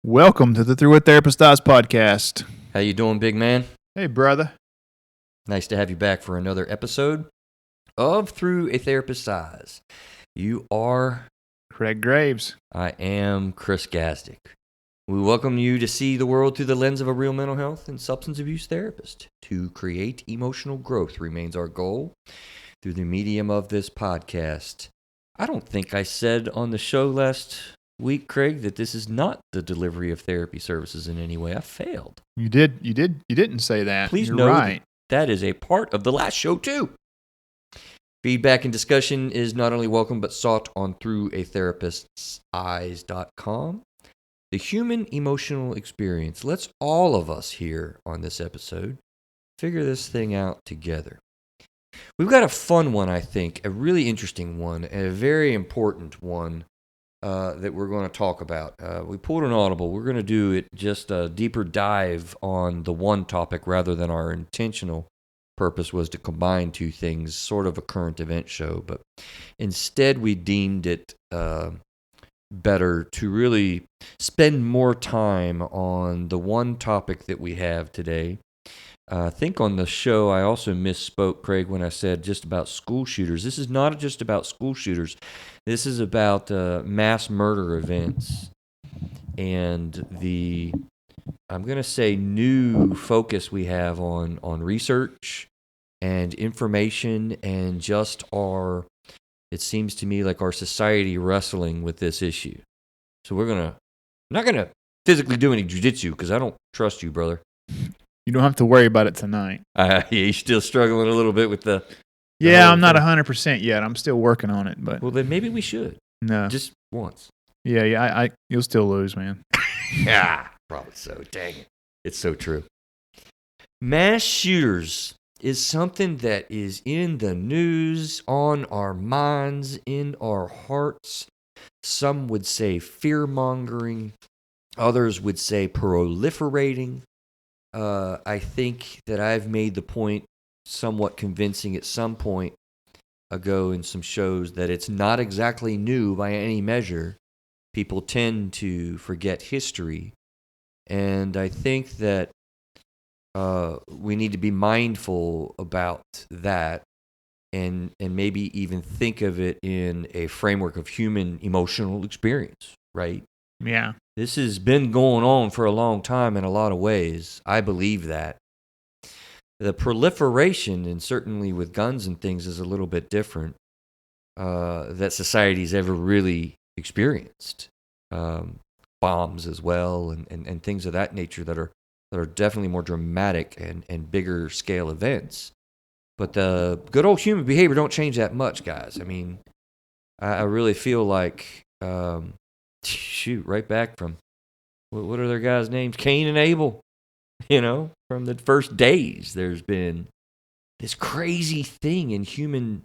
Welcome to the Through a Therapist Eyes podcast. How you doing, big man? Hey, brother. Nice to have you back for another episode of Through a Therapist's Eyes. You are... Craig Graves. I am Chris Gazdick. We welcome you to see the world through the lens of a real mental health and substance abuse therapist. To create emotional growth remains our goal through the medium of this podcast. I don't think I said on the show last week, Craig, that this is not the delivery of therapy services in any way. I failed. You didn't say that. Please You're know right. that is a part of the last show too. Feedback and discussion is not only welcome but sought on throughatherapist'seyes.com. The human emotional experience. Let's all of us here on this episode figure this thing out together. We've got a fun one, I think, a really interesting one, and a very important one that we're going to talk about. We pulled an audible. We're going to do it just a deeper dive on the one topic rather than our intentional purpose was to combine two things, sort of a current event show. But instead, we deemed it better to really spend more time on the one topic that we have today. I think on the show I also misspoke, Craig, when I said just about school shooters. This is not just about school shooters. This is about mass murder events and the, I'm going to say, new focus we have on research and information and just our, it seems to me like our society wrestling with this issue. So I'm not going to physically do any jujitsu because I don't trust you, brother. You don't have to worry about it tonight. You're still struggling a little bit with the Yeah, I'm not 100% yet. I'm still working on it, but well, then maybe we should. No. Just once. Yeah. You'll still lose, man. Yeah, probably so. Dang it. It's so true. Mass shooters is something that is in the news, on our minds, in our hearts. Some would say fear-mongering. Others would say proliferating. I think that I've made the point somewhat convincing at some point ago in some shows that it's not exactly new by any measure. People tend to forget history. And I think that we need to be mindful about that and maybe even think of it in a framework of human emotional experience, right? Yeah. This has been going on for a long time in a lot of ways. I believe that. The proliferation, and certainly with guns and things, is a little bit different that society's ever really experienced. Bombs as well, and things of that nature that are definitely more dramatic and bigger scale events. But the good old human behavior don't change that much, guys. I mean, I really feel like... shoot, right back from, what are their guys' names? Cain and Abel. From the first days, there's been this crazy thing in human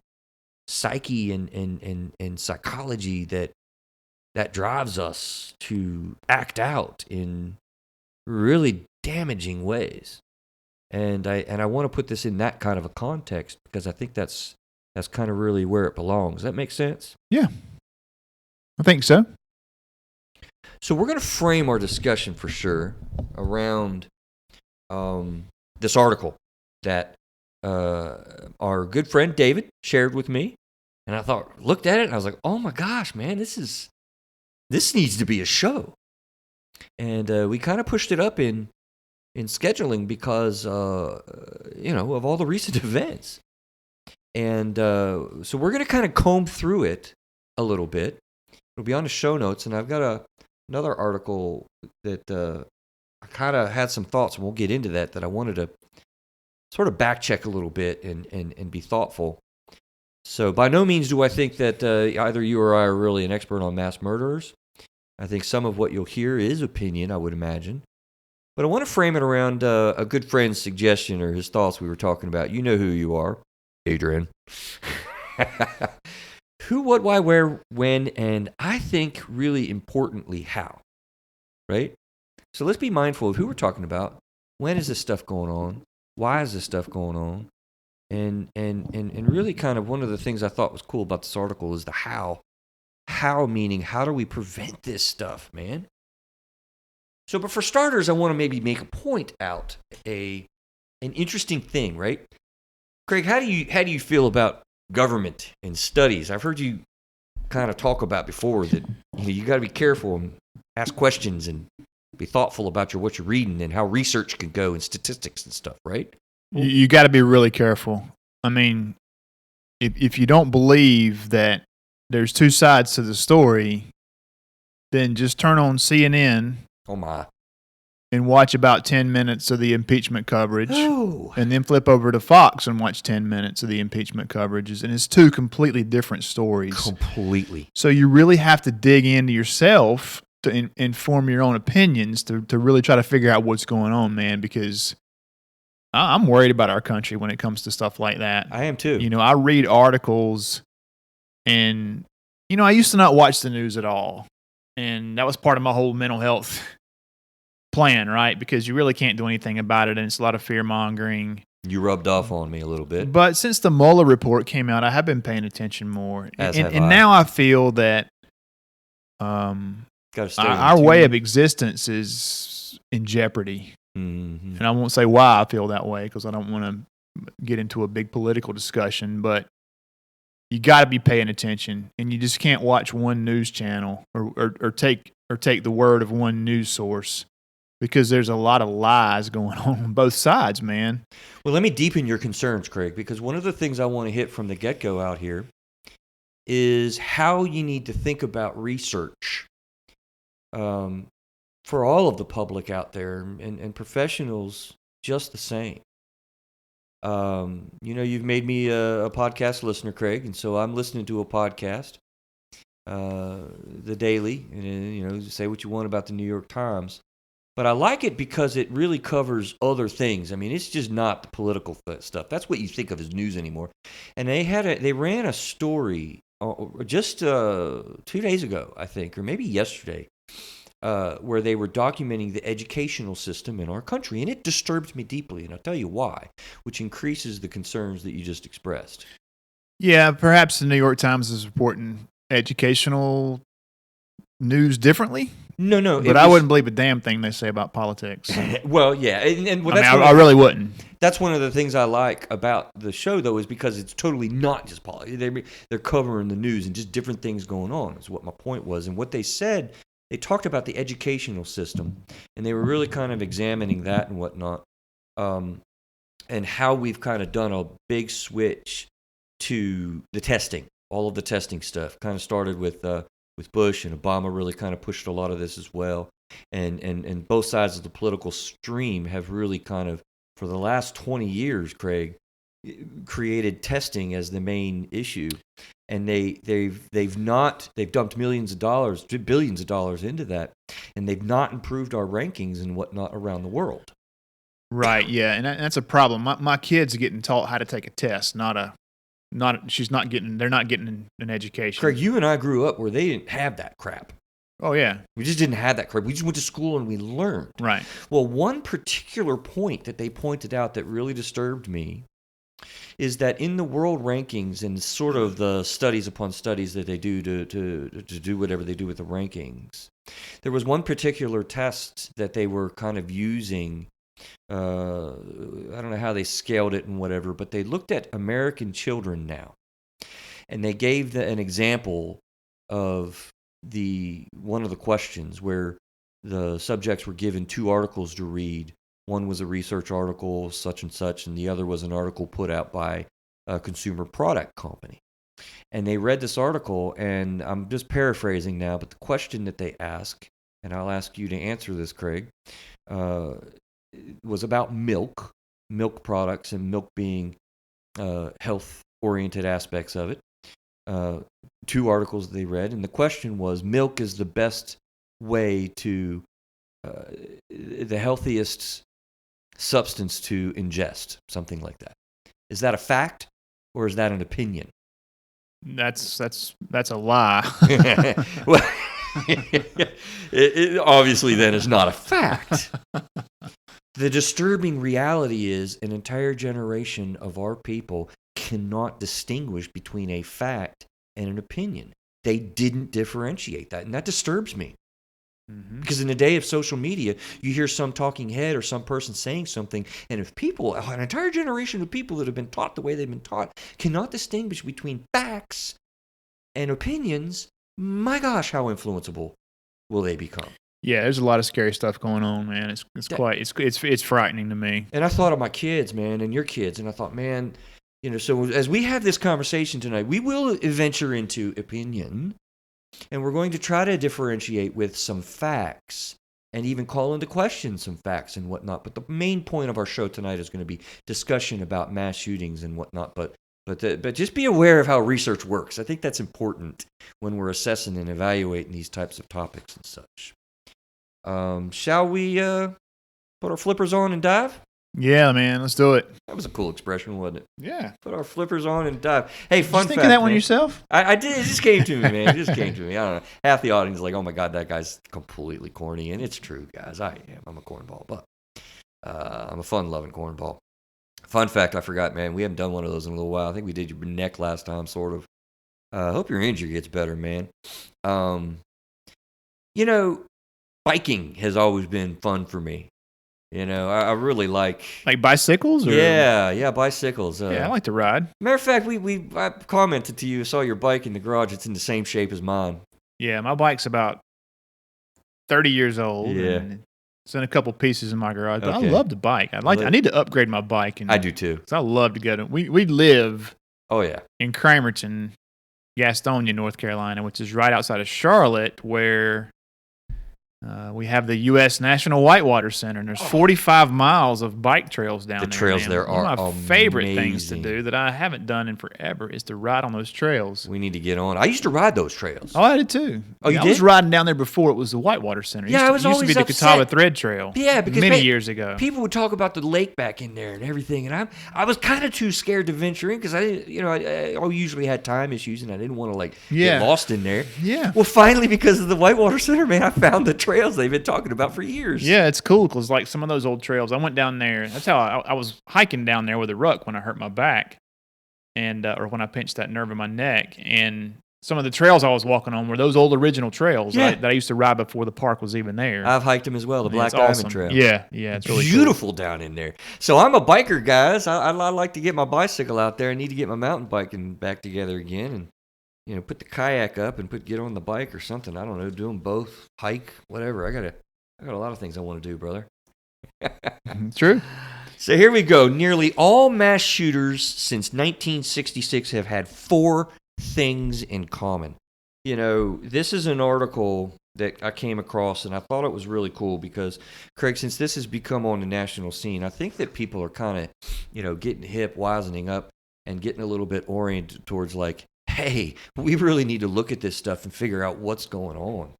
psyche and psychology that drives us to act out in really damaging ways. And I want to put this in that kind of a context because I think that's kind of really where it belongs. Does that make sense? Yeah. I think so. So we're going to frame our discussion for sure around this article that our good friend David shared with me. And I looked at it and I was like, oh my gosh, man, this needs to be a show. And we kind of pushed it up in scheduling because, of all the recent events. And so we're going to kind of comb through it a little bit. It'll be on the show notes, and I've got another article that I kind of had some thoughts, and we'll get into that I wanted to sort of back check a little bit and be thoughtful. So by no means do I think that either you or I are really an expert on mass murderers. I think some of what you'll hear is opinion, I would imagine. But I want to frame it around a good friend's suggestion or his thoughts we were talking about. You know who you are, Adrian. Who, what, why, where, when, and I think really importantly, how, right? So let's be mindful of who we're talking about. When is this stuff going on? Why is this stuff going on? And really kind of one of the things I thought was cool about this article is the how. How meaning, how do we prevent this stuff, man? So, but for starters, I want to maybe make a point out an interesting thing, right? Craig, how do you feel about government and studies? I've heard you kind of talk about before that you got to be careful and ask questions and be thoughtful about what you're reading and how research can go and statistics and stuff, right? You got to be really careful. I mean, if you don't believe that there's two sides to the story, then just turn on CNN. Oh my. And watch about 10 minutes of the impeachment coverage. Oh. And then flip over to Fox and watch 10 minutes of the impeachment coverages. And it's two completely different stories. Completely. So you really have to dig into yourself to inform your own opinions to really try to figure out what's going on, man, because I'm worried about our country when it comes to stuff like that. I am too. I read articles and, I used to not watch the news at all. And that was part of my whole mental health plan, right? Because you really can't do anything about it, and it's a lot of fear mongering. You rubbed off on me a little bit. But since the Mueller report came out, I have been paying attention more. And I. Now I feel that our way of existence is in jeopardy. Mm-hmm. And I won't say why I feel that way because I don't want to get into a big political discussion, but you got to be paying attention, and you just can't watch one news channel or take the word of one news source. Because there's a lot of lies going on both sides, man. Well, let me deepen your concerns, Craig, because one of the things I want to hit from the get-go out here is how you need to think about research for all of the public out there and professionals just the same. You've made me a podcast listener, Craig, and so I'm listening to a podcast, The Daily, and say what you want about the New York Times. But I like it because it really covers other things. I mean, it's just not the political stuff. That's what you think of as news anymore. And they ran a story just 2 days ago, I think, or maybe yesterday, where they were documenting the educational system in our country. And it disturbed me deeply, and I'll tell you why, which increases the concerns that you just expressed. Yeah, perhaps the New York Times is reporting educational news differently. No. But I wouldn't believe a damn thing they say about politics. Well, yeah. I really wouldn't. That's one of the things I like about the show, though, is because it's totally not just politics. They're covering the news and just different things going on, is what my point was. And what they said, they talked about the educational system, and they were really kind of examining that and whatnot, and how we've kind of done a big switch to the testing, all of the testing stuff. Kind of started with Bush, and Obama really kind of pushed a lot of this as well. And both sides of the political stream have really kind of, for the last 20 years, Craig, created testing as the main issue. And they've dumped millions of dollars, billions of dollars into that, and they've not improved our rankings and whatnot around the world. Right, yeah, and that's a problem. My kids are getting taught how to take a test, they're not getting an education. Craig, you and I grew up where they didn't have that crap. Oh, yeah. We just didn't have that crap. We just went to school and we learned. Right. Well, one particular point that they pointed out that really disturbed me is that in the world rankings and sort of the studies upon studies that they do to do whatever they do with the rankings, there was one particular test that they were kind of using. I don't know how they scaled it and whatever, but they looked at American children now, and they gave an example of one of the questions where the subjects were given 2 articles to read. One was a research article, such and such, and the other was an article put out by a consumer product company. And they read this article, and I'm just paraphrasing now, but the question that they ask, and I'll ask you to answer this, Craig, was about milk products, and milk being health-oriented aspects of it. 2 articles they read, and the question was, milk is the best way to, the healthiest substance to ingest, something like that. Is that a fact, or is that an opinion? That's a lie. Well, it obviously then is not a fact. The disturbing reality is an entire generation of our people cannot distinguish between a fact and an opinion. They didn't differentiate that, and that disturbs me. Mm-hmm. Because in the day of social media, you hear some talking head or some person saying something, and if people, an entire generation of people that have been taught the way they've been taught, cannot distinguish between facts and opinions, my gosh, how influenceable will they become? Yeah, there's a lot of scary stuff going on, man. It's frightening to me. And I thought of my kids, man, and your kids, and I thought, man, so as we have this conversation tonight, we will venture into opinion, and we're going to try to differentiate with some facts and even call into question some facts and whatnot. But the main point of our show tonight is going to be discussion about mass shootings and whatnot. But just be aware of how research works. I think that's important when we're assessing and evaluating these types of topics and such. Shall we put our flippers on and dive? Yeah, man, let's do it. That was a cool expression, wasn't it? Yeah. Put our flippers on and dive. Hey, fun fact. Did you think of that one man. yourself? I did. It just came to me, man. It just came to me. I don't know. Half the audience is like, oh my God, that guy's completely corny. And it's true, guys. I am. I'm a cornball. But I'm a fun-loving cornball. Fun fact, I forgot, man. We haven't done one of those in a little while. I think we did your neck last time, sort of. I hope your injury gets better, man. Biking has always been fun for me. I really like bicycles. Or? Yeah, bicycles. Yeah, I like to ride. Matter of fact, I commented to you. Saw your bike in the garage. It's in the same shape as mine. Yeah, my bike's about 30 years old. Yeah, and it's in a couple pieces in my garage. But okay. I love the bike. I need to upgrade my bike. I do too. Because I love to go to. We live. Oh yeah. In Cramerton, Gastonia, North Carolina, which is right outside of Charlotte, where we have the U.S. National Whitewater Center, and there's 45 miles of bike trails down there. The trails there are one of my favorite things to do that I haven't done in forever is to ride on those trails. We need to get on. I used to ride those trails. Oh, I did too. Oh, you did? I was riding down there before it was the Whitewater Center. Yeah, I was always used to be the Catawba Thread Trail. Yeah, because many years ago, people would talk about the lake back in there and everything, and I was kind of too scared to venture in because I usually had time issues and I didn't want to get lost in there. Yeah. Well, finally, because of the Whitewater Center, man, I found the trails they've been talking about for years. Yeah, it's cool because some of those old trails, I went down there. That's how I was hiking down there with a ruck when I hurt my back, and or when I pinched that nerve in my neck. And some of the trails I was walking on were those old original trails that I used to ride before the park was even there. I've hiked them as well, the Black Diamond Trail. Yeah, it's really beautiful down in there. So I'm a biker, guys. I like to get my bicycle out there. I need to get my mountain biking back together again, and put the kayak up and get on the bike or something. I don't know, do them both, hike, whatever. I got a lot of things I want to do, brother. True. So here we go. Nearly all mass shooters since 1966 have had 4 things in common. This is an article that I came across, and I thought it was really cool because, Craig, since this has become on the national scene, I think that people are kind of, getting hip, wisening up, and getting a little bit oriented towards hey, we really need to look at this stuff and figure out what's going on.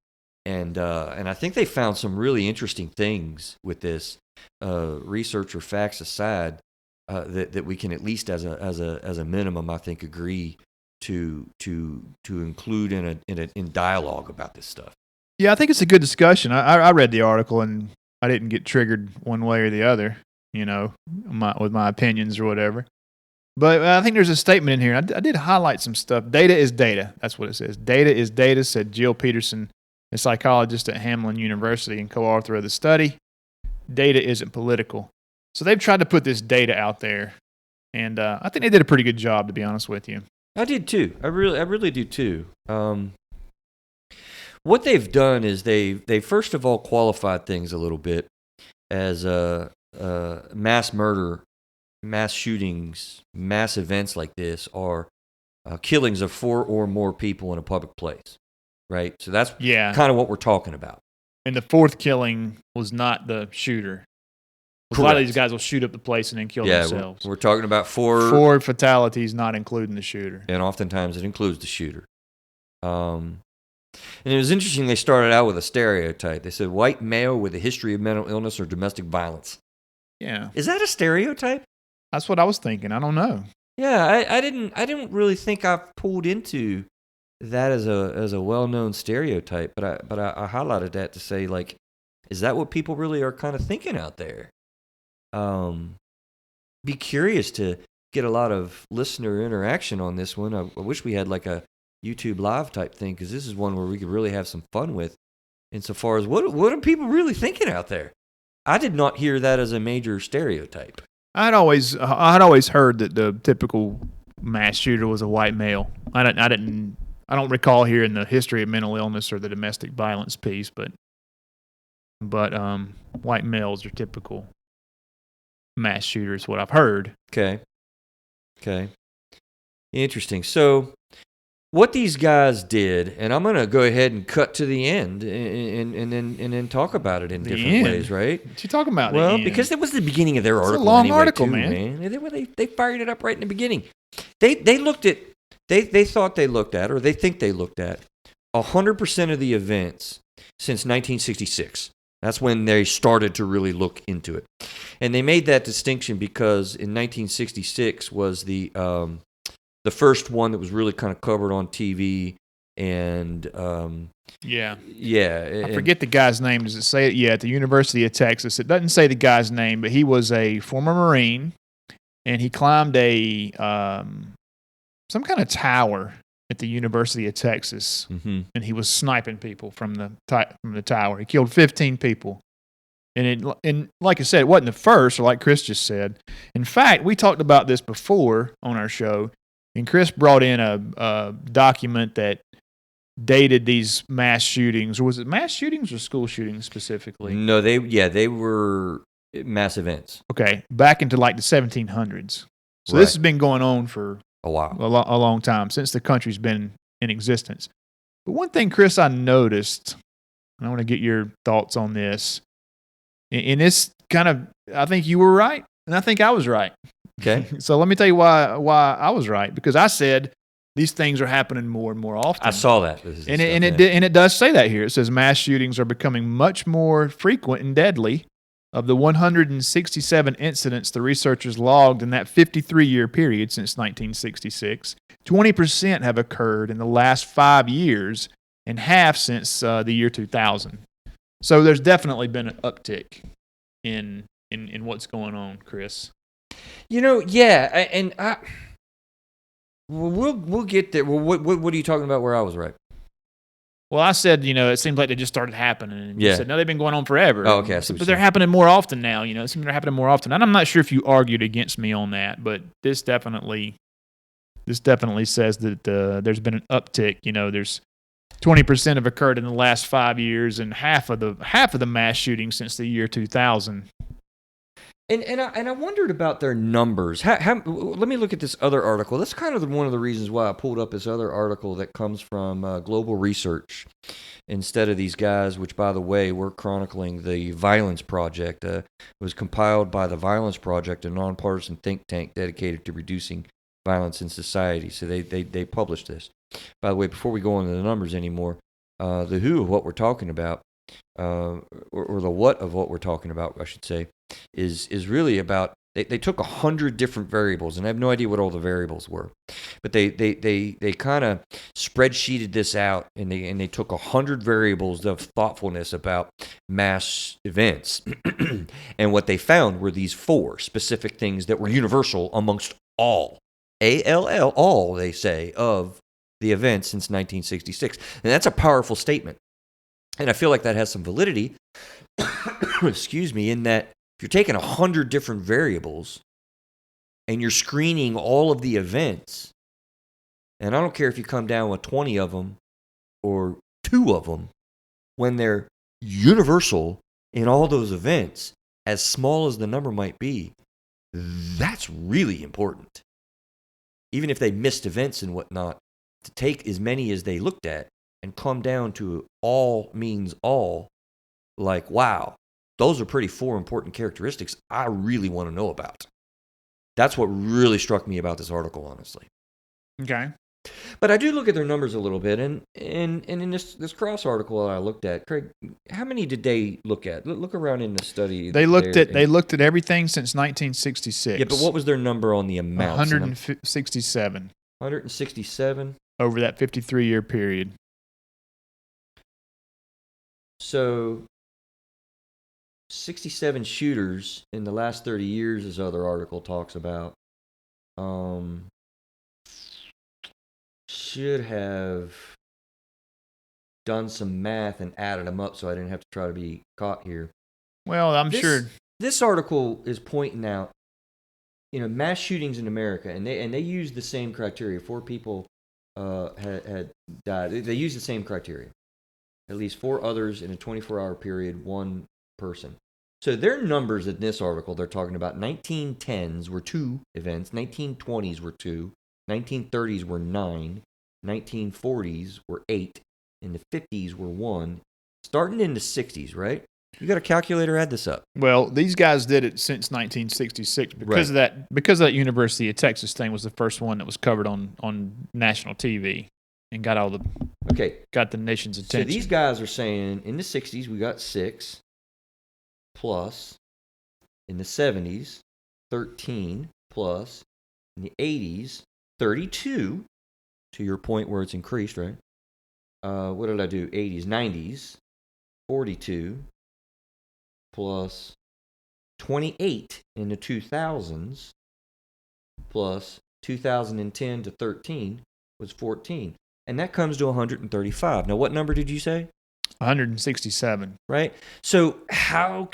And I think they found some really interesting things with this, research or facts aside, that we can at least as a minimum, I think, agree to include in dialogue about this stuff. Yeah, I think it's a good discussion. I read the article and I didn't get triggered one way or the other, with my opinions or whatever. But I think there's a statement in here. I did highlight some stuff. Data is data. That's what it says. Data is data, said Jill Peterson, a psychologist at Hamline University and co-author of the study. Data isn't political. So they've tried to put this data out there, and I think they did a pretty good job, to be honest with you. I did too. I really do too. What they've done is they first of all qualified things a little bit as mass murder, mass shootings, mass events like this are killings of 4 or more people in a public place. Right? So that's kind of what we're talking about. And the 4th killing was not the shooter. A lot of these guys will shoot up the place and then kill themselves. We're talking about 4 fatalities, not including the shooter. And oftentimes it includes the shooter. And it was interesting, they started out with a stereotype. They said, white male with a history of mental illness or domestic violence. Yeah. Is that a stereotype? That's what I was thinking. I don't know. Yeah, I didn't really think I've pulled into that as a well-known stereotype, but I highlighted that to say, is that what people really are kind of thinking out there? Be curious to get a lot of listener interaction on this one. I wish we had a YouTube live type thing, because this is one where we could really have some fun with. insofar as what are people really thinking out there? I did not hear that as a major stereotype. I'd always heard that the typical mass shooter was a white male. I don't recall hearing the history of mental illness or the domestic violence piece, but white males are typical mass shooters. What I've heard. Okay. Interesting. So, what these guys did, and I'm going to go ahead and cut to the end, and then talk about it in different ways, right? What you talking about? Well, because it was the beginning of their article. It's a long anyway, article, too, man. They fired it up right in the beginning. They looked at they thought they looked at, or they think they looked at 100% of the events since 1966. That's when they started to really look into it, and they made that distinction because in 1966 was the first one that was really kind of covered on TV, and I forget the guy's name. Does it say it? Yeah, at the University of Texas. It doesn't say the guy's name, but he was a former Marine, and he climbed a some kind of tower at the University of Texas, and he was sniping people from the tower. He killed 15 people. And like I said, it wasn't the first, or like Chris just said. In fact, we talked about this before on our show, and Chris brought in a document that dated these mass shootings. Or was it mass shootings or school shootings specifically? No, they were mass events. Okay, back into like the 1700s. So Right. This has been going on for A while. a long time, since the country's been in existence. But one thing, Chris, I noticed, and I want to get your thoughts on this, and this kind of, I think you were right, and I think I was right. Okay. So let me tell you why I was right, because I said these things are happening more and more often. I saw that. And it does say that here. It says mass shootings are becoming much more frequent and deadly. Of the 167 incidents the researchers logged in that 53-year period since 1966, 20% have occurred in the last 5 years, and half since the year 2000. So there's definitely been an uptick in what's going on, Chris. Yeah, and we'll get there. Well, what are you talking about? Where I was right? Well, I said, it seems like they just started happening. And you said, no, they've been going on forever. Oh, okay. But they're happening more often now. It seems they're happening more often. And I'm not sure if you argued against me on that, but this definitely says that there's been an uptick. There's 20% have occurred in the last 5 years, and half of the mass shootings since the year 2000. And I wondered about their numbers. Let me look at this other article. That's kind of one of the reasons why I pulled up this other article that comes from Global Research instead of these guys, which, by the way, were chronicling the Violence Project. It was compiled by the Violence Project, a nonpartisan think tank dedicated to reducing violence in society. So they published this. By the way, before we go into the numbers anymore, the who of what we're talking about, or the what of what we're talking about, I should say, is really about, they took 100 different variables, and I have no idea what all the variables were, but they kind of spreadsheeted this out, and they took 100 variables of thoughtfulness about mass events, and what they found were these 4 specific things that were universal amongst all, all, they say, of the events since 1966, and that's a powerful statement. And I feel like that has some validity, excuse me, in that if you're taking 100 different variables and you're screening all of the events, and I don't care if you come down with 20 of them or 2 of them, when they're universal in all those events, as small as the number might be, that's really important. Even if they missed events and whatnot, to take as many as they looked at and come down to all means all, like, wow, those are pretty 4 important characteristics I really want to know about. That's what really struck me about this article, honestly. Okay. But I do look at their numbers a little bit, and in this cross article I looked at, Craig, how many did they look at? Look around in the study. They looked at everything since 1966. Yeah, but what was their number on the amount? 167. 167 over that 53-year period. So 67 shooters in the last 30 years, this other article talks about, should have done some math and added them up so I didn't have to try to be caught here. Well, I'm sure This article is pointing out, mass shootings in America, and they use the same criteria. 4 people had died. They use the same criteria. At least 4 others in a 24-hour period, 1 person. So their numbers in this article, they're talking about 1910s were 2 events, 1920s were 2, 1930s were 9, 1940s were 8, and the 50s were 1. Starting in the 60s, right? You got a calculator? Add this up. Well, these guys did it since 1966 because of that University of Texas thing was the first one that was covered on national TV and got the nation's attention. So these guys are saying in the 60s we got 6 plus, in the 70s 13 plus, in the 80s 32. To your point where it's increased, right? What did I do? 80s, 90s 42 plus 28 in the 2000s plus 2010 to 13 was 14. And that comes to 135. Now, what number did you say? 167. Right? So how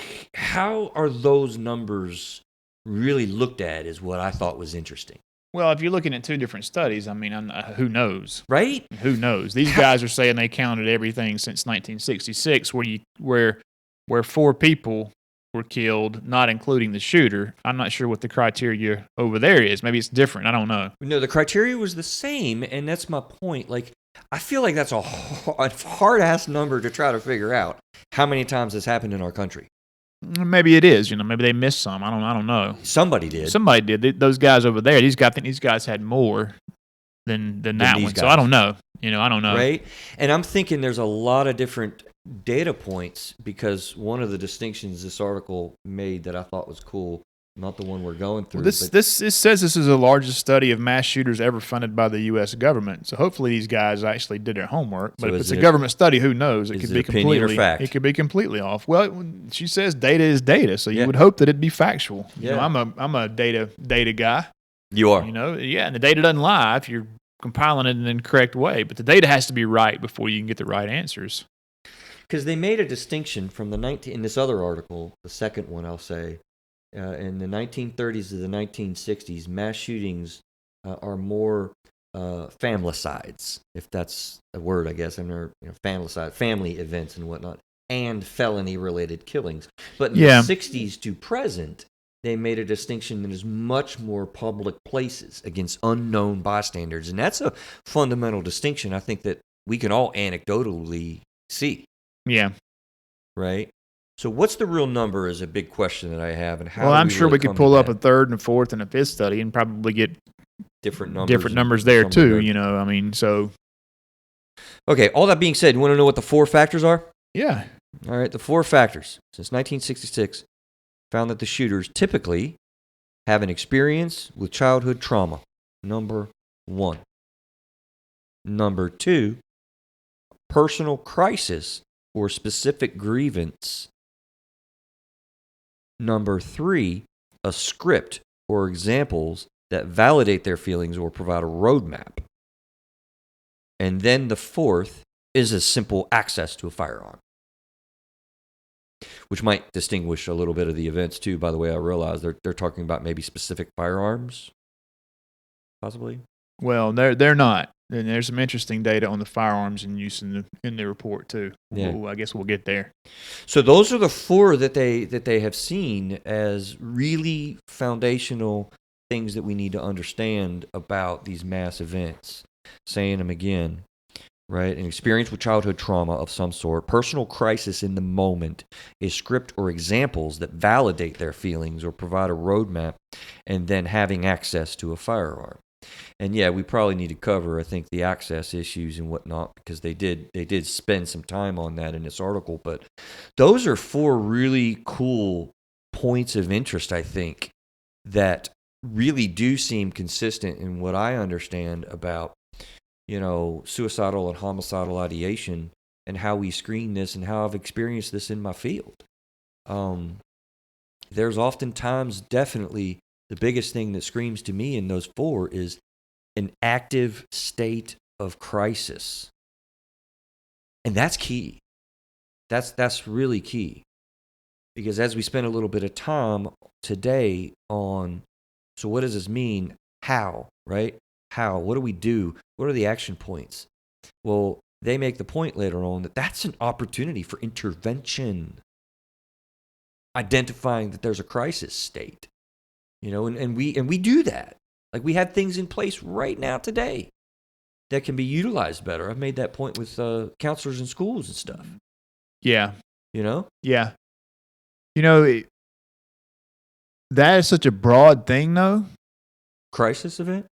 are those numbers really looked at is what I thought was interesting. Well, if you're looking at 2 different studies, I mean, who knows? Right? Who knows? These guys are saying they counted everything since 1966 where 4 people were killed, not including the shooter. I'm not sure what the criteria over there is. Maybe it's different. I don't know. No, the criteria was the same, and that's my point. Like, I feel like that's a hard-ass number to try to figure out how many times this happened in our country. Maybe it is. Maybe they missed some. I don't know. Somebody did. Somebody did. Those guys over there. I think these guys had more than that one. Guys. So I don't know. I don't know. Right? And I'm thinking there's a lot of different data points because one of the distinctions this article made that I thought was cool, not the one we're going through. Well, this says this is the largest study of mass shooters ever funded by the U.S. government. So hopefully these guys actually did their homework. But if it's a government study, who knows? It could be completely fact? It could be completely off. Well, she says data is data, so you would hope that it'd be factual. Yeah. I'm a data guy. You are. And the data doesn't lie if you're compiling it in the correct way. But the data has to be right before you can get the right answers. Because they made a distinction from in this other article, the second one I'll say, in the 1930s to the 1960s, mass shootings are more familicides, if that's a word, I guess, and they're familicide, family events and whatnot, and felony-related killings. But in the 60s to present, they made a distinction that is much more public places against unknown bystanders, and that's a fundamental distinction I think that we can all anecdotally see. Yeah. Right? So what's the real number is a big question that I have. And how I'm sure we could pull up a 3rd and 4th and a 5th study and probably get different numbers there too, so. Okay, all that being said, you want to know what the 4 factors are? Yeah. All right, the 4 factors. Since 1966, found that the shooters typically have an experience with childhood trauma. Number 1. Number 2, personal crisis or specific grievance. Number 3, a script or examples that validate their feelings or provide a roadmap. And then the 4th is a simple access to a firearm, which might distinguish a little bit of the events too. By the way, I realize they're talking about maybe specific firearms, possibly. Well, they're not. And there's some interesting data on the firearms in use in the report too. Yeah. I guess we'll get there. So those are the 4 that they have seen as really foundational things that we need to understand about these mass events. Saying them again, right? An experience with childhood trauma of some sort, personal crisis in the moment, a script or examples that validate their feelings or provide a roadmap, and then having access to a firearm. And yeah, we probably need to cover, I think, the access issues and whatnot, because they did spend some time on that in this article. But those are 4 really cool points of interest, I think, that really do seem consistent in what I understand about, suicidal and homicidal ideation and how we screen this and how I've experienced this in my field. There's oftentimes definitely the biggest thing that screams to me in those 4 is an active state of crisis. And that's key. That's really key. Because as we spend a little bit of time today on, so what does this mean? How, right? How? What do we do? What are the action points? Well, they make the point later on that that's an opportunity for intervention. Identifying that there's a crisis state, and we do that. Like we have things in place right now today that can be utilized better. I've made that point with counselors in schools and stuff. Yeah. Yeah. That is such a broad thing, though. Crisis event?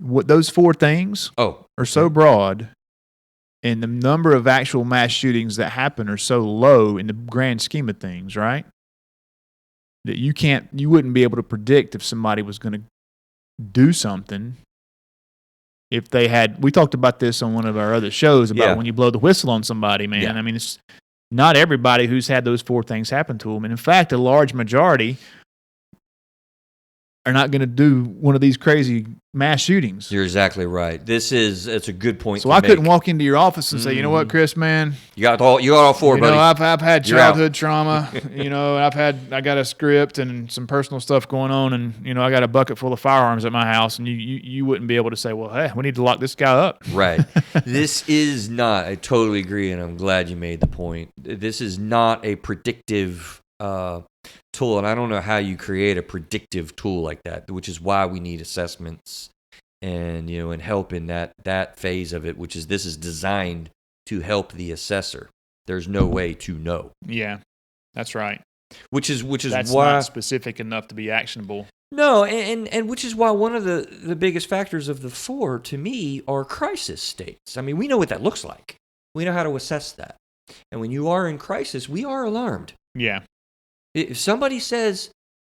What those 4 things are so broad, and the number of actual mass shootings that happen are so low in the grand scheme of things, right? That you wouldn't be able to predict if somebody was going to do something. If they had, we talked about this on one of our other shows about when you blow the whistle on somebody, man. Yeah. I mean, it's not everybody who's had those 4 things happen to them. And in fact, a large majority are not going to do one of these crazy mass shootings. You're exactly right. It's a good point. So I couldn't walk into your office and say, you know what, Chris, man, you got all 4, buddy. I've had childhood trauma. I got a script and some personal stuff going on, and I got a bucket full of firearms at my house, and you wouldn't be able to say, well, hey, we need to lock this guy up. Right. This is not. I totally agree, and I'm glad you made the point. This is not a predictive tool, and I don't know how you create a predictive tool like that, which is why we need assessments and and help in that phase of it, which is this is designed to help the assessor. There's no way to know. Yeah, that's right. Which is that's why not specific enough to be actionable. No, and which is why one of the biggest factors of the 4 to me are crisis states. I mean, we know what that looks like. We know how to assess that. And when you are in crisis, we are alarmed. Yeah. If somebody says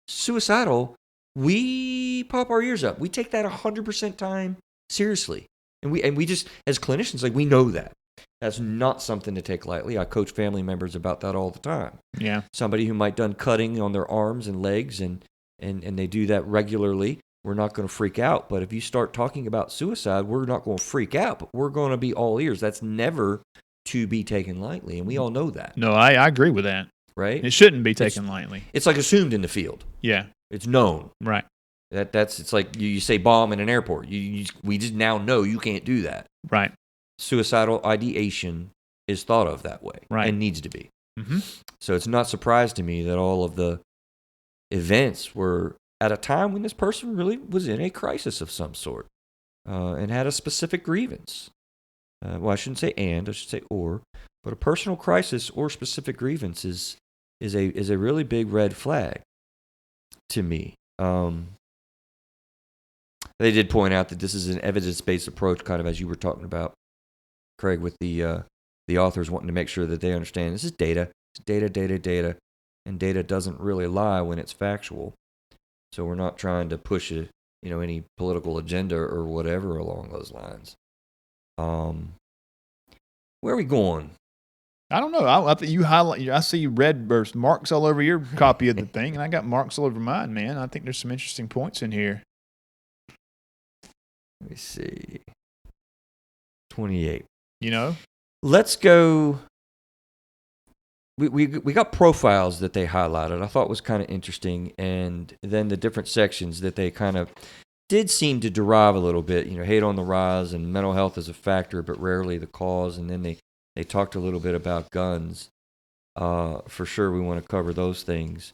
suicidal, we pop our ears up. We take that 100% time seriously. And we just, as clinicians, we know that. That's not something to take lightly. I coach family members about that all the time. Yeah. Somebody who might done cutting on their arms and legs and they do that regularly, we're not going to freak out. But if you start talking about suicide, we're not going to freak out, but we're going to be all ears. That's never to be taken lightly, and we all know that. No, I agree with that. Right? It shouldn't be taken lightly. It's like assumed in the field. Yeah. It's known. Right. It's like you say bomb in an airport. We just now know you can't do that. Right. Suicidal ideation is thought of that way. Right. And needs to be. Mm-hmm. So it's not surprised to me that all of the events were at a time when this person really was in a crisis of some sort and had a specific grievance. Well, I shouldn't say and, I should say or. But a personal crisis or specific grievance is a really big red flag to me. They did point out that this is an evidence-based approach, kind of as you were talking about, Craig, with the authors wanting to make sure that they understand this is data. It's data, and data doesn't really lie when it's factual. So we're not trying to push any political agenda or whatever along those lines. Where are we going? I don't know. I think you highlight. I see red burst marks all over your copy of the thing, and I got marks all over mine, man. I think there's some interesting points in here. Let me see. 28. Let's go. We got profiles that they highlighted. I thought was kind of interesting, and then the different sections that they kind of did seem to derive a little bit. Hate on the rise and mental health is a factor, but rarely the cause. And then they talked a little bit about guns. For sure, we want to cover those things.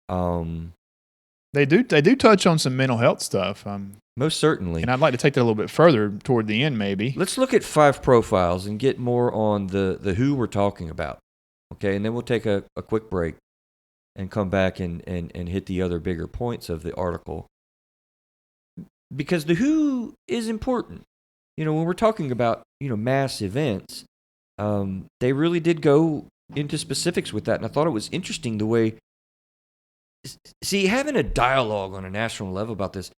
They do touch on some mental health stuff. Most certainly. And I'd like to take that a little bit further toward the end, maybe. Let's look at 5 profiles and get more on the who we're talking about. Okay, and then we'll take a quick break and come back and hit the other bigger points of the article. Because the who is important. When we're talking about, mass events, they really did go into specifics with that. And I thought it was interesting the way, having a dialogue on a national level about this,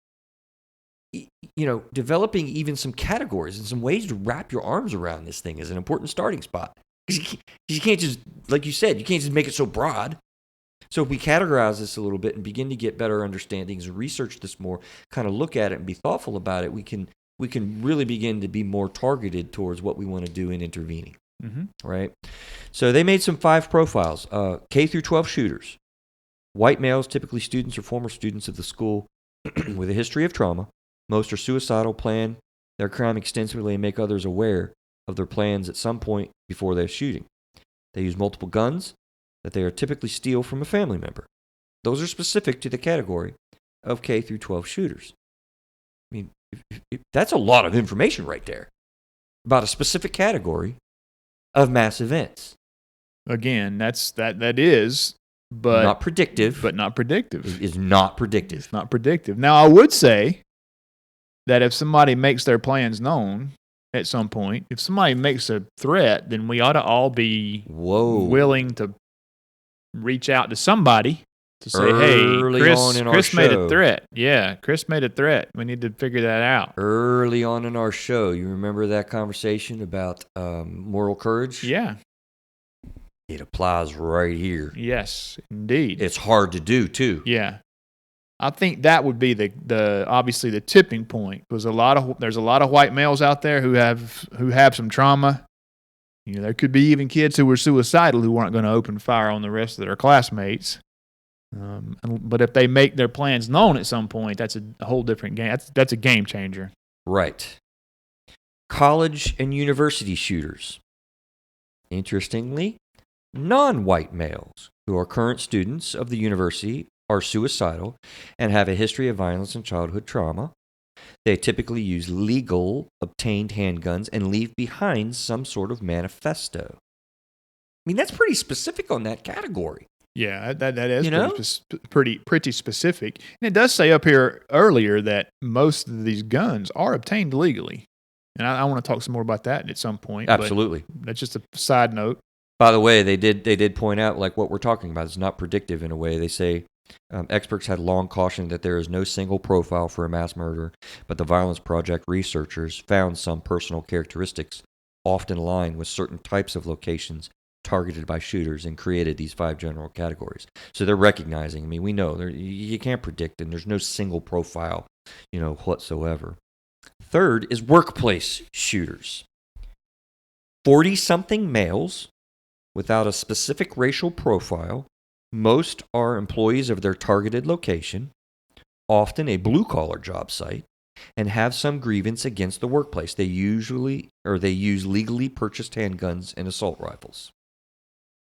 developing even some categories and some ways to wrap your arms around this thing is an important starting spot. You can't just, like you said, you can't just make it so broad. So if we categorize this a little bit and begin to get better understandings and research this more, kind of look at it and be thoughtful about it, we can really begin to be more targeted towards what we want to do in intervening. right? So they made some 5 profiles. K through 12 shooters. White males, typically students or former students of the school with a history of trauma. Most are suicidal, plan their crime extensively, and make others aware of their plans at some point before their shooting. They use multiple guns that they are typically steal from a family member. Those are specific to the category of K through 12 shooters. I mean, that's a lot of information right there about a specific category of mass events. Again, that is, but not predictive. But not predictive. It is not predictive. It's not predictive. Now, I would say that if somebody makes their plans known at some point, if somebody makes a threat, then we ought to all be willing to reach out to somebody to say, early hey, Chris made a threat. Yeah, Chris made a threat. We need to figure that out. Early on in our show, you remember that conversation about moral courage? Yeah. It applies right here. Yes, indeed. It's hard to do, too. Yeah. I think that would be the obviously the tipping point, because there's a lot of white males out there who have some trauma. You know, there could be even kids who were suicidal who weren't going to open fire on the rest of their classmates. But if they make their plans known at some point, that's a whole different game. That's a game changer. Right. College and university shooters. Interestingly, non-white males who are current students of the university are suicidal and have a history of violence and childhood trauma. They typically use legal obtained handguns and leave behind some sort of manifesto. I mean, that's pretty specific on that category. Yeah, that is pretty specific. And it does say up here earlier that most of these guns are obtained legally. And I want to talk some more about that at some point. Absolutely. That's just a side note. By the way, they did point out, like, what we're talking about is not predictive in a way. They say experts had long cautioned that there is no single profile for a mass murder, but the Violence Project researchers found some personal characteristics often align with certain types of locations targeted by shooters and created these 5 general categories. So they're recognizing, I mean, we know you can't predict, and there's no single profile, whatsoever. Third is workplace shooters. 40-something males without a specific racial profile. Most are employees of their targeted location, often a blue-collar job site, and have some grievance against the workplace. They use legally purchased handguns and assault rifles.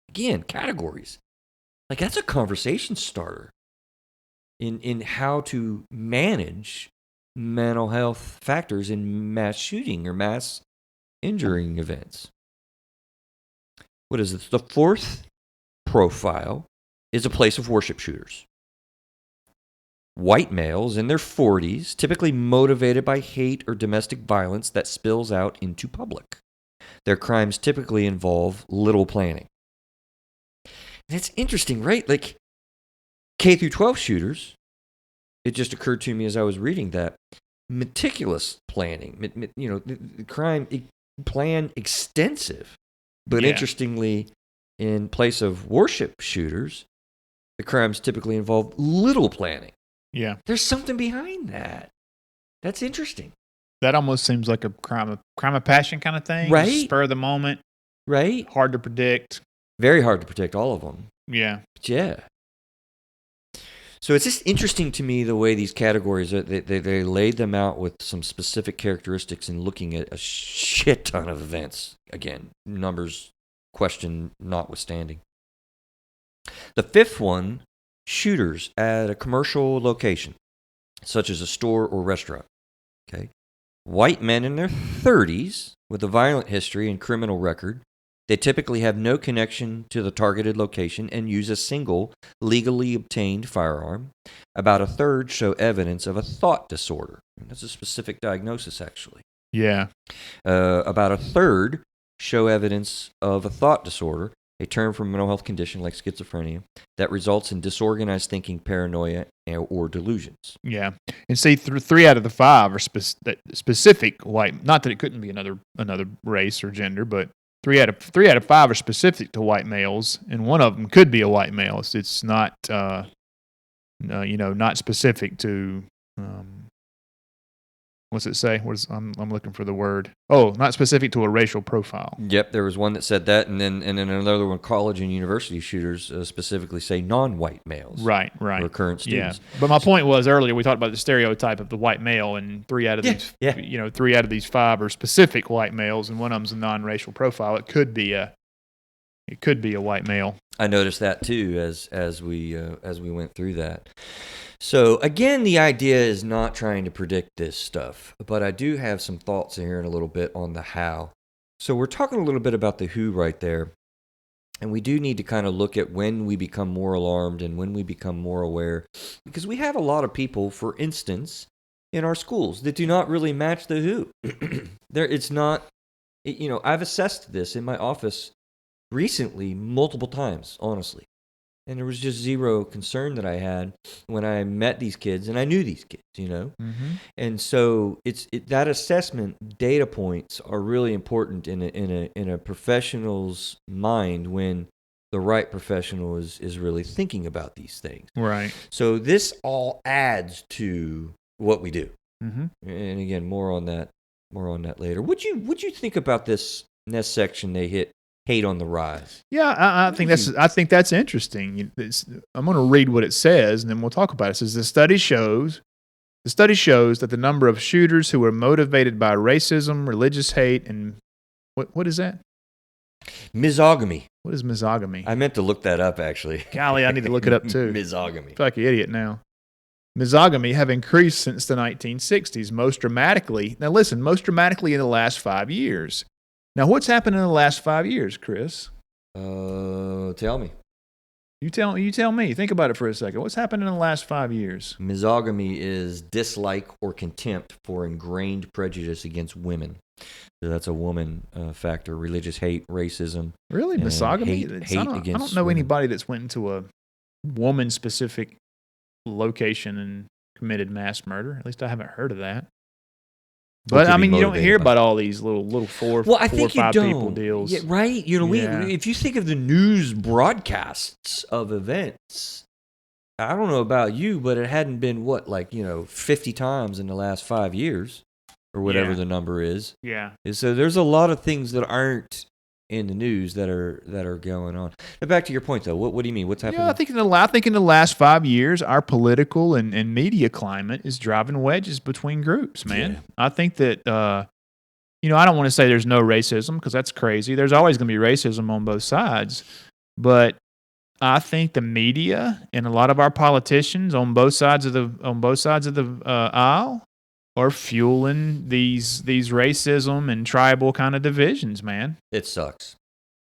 Again, categories. Like, that's a conversation starter in how to manage mental health factors in mass shooting or mass injuring events. What is it? The 4th profile is a place of worship shooters. White males in their 40s, typically motivated by hate or domestic violence that spills out into public. Their crimes typically involve little planning. And it's interesting, right? Like, K through 12 shooters, it just occurred to me as I was reading that, meticulous planning, the crime plan extensive. But interestingly, in place of worship shooters, the crimes typically involve little planning. Yeah. There's something behind that. That's interesting. That almost seems like a crime of passion kind of thing. Right. Spur of the moment. Right. Hard to predict. Very hard to predict all of them. Yeah. But yeah. So it's just interesting to me the way these categories, they laid them out with some specific characteristics and looking at a shit ton of events. Again, numbers question notwithstanding. The 5th one, shooters at a commercial location, such as a store or restaurant. Okay, white men in their 30s with a violent history and criminal record. They typically have no connection to the targeted location and use a single legally obtained firearm. About a third show evidence of a thought disorder. That's a specific diagnosis, actually. Yeah. About a third show evidence of a thought disorder, a term for a mental health condition like schizophrenia, that results in disorganized thinking, paranoia, or delusions. Yeah. And see, 3 out of the 5 are specific white. Not that it couldn't be another race or gender, but 3 out of 5 are specific to white males, and one of them could be a white male. It's not, not specific to What's it say? I'm looking for the word. Oh, not specific to a racial profile. Yep, there was one that said that, and then another one. College and university shooters specifically say non-white males, Right. who are current students. Yeah. But my point was earlier we talked about the stereotype of the white male, and three out of these 5 are specific white males, and one of them's a non-racial profile. It could be a white male. I noticed that too as we went through that. So again, the idea is not trying to predict this stuff, but I do have some thoughts here in a little bit on the how. So we're talking a little bit about the who right there, and we do need to kind of look at when we become more alarmed and when we become more aware, because we have a lot of people, for instance, in our schools that do not really match the who. I've assessed this in my office recently multiple times, honestly. And there was just zero concern that I had when I met these kids, and I knew these kids, Mm-hmm. And so that assessment data points are really important in a professional's mind when the right professional is really thinking about these things. Right. So this all adds to what we do. Mm-hmm. And again, more on that later. Would you think about this next section they hit? Hate on the rise. Yeah, I think that's interesting. I'm going to read what it says, and then we'll talk about it. It says the study shows that the number of shooters who are motivated by racism, religious hate, and what is that? Misogamy. What is misogamy? I meant to look that up, actually. Golly, I need to look it up too. Misogamy. I feel like an idiot now. Misogamy have increased since the 1960s, most dramatically in the last 5 years. Now, what's happened in the last 5 years, Chris? Tell me. You tell me. Think about it for a second. What's happened in the last 5 years? Misogamy is dislike or contempt for ingrained prejudice against women. So that's a woman factor. Religious hate, racism. Really, misogamy? Hate I don't know anybody that's went into a woman-specific location and committed mass murder. At least I haven't heard of that. But I mean, you don't hear about all these little four or 5 people deals. Yeah, right? If you think of the news broadcasts of events, I don't know about you, but it hadn't been 50 times in the last 5 years or whatever the number is. Yeah. So there's a lot of things that aren't in the news that are going on. Now back to your point though, what do you mean? What's happening? Yeah, I think in the last 5 years, our political and media climate is driving wedges between groups, man. Yeah. I think that I don't want to say there's no racism because that's crazy. There's always going to be racism on both sides, but I think the media and a lot of our politicians on both sides of the aisle are fueling these racism and tribal kind of divisions, man. It sucks.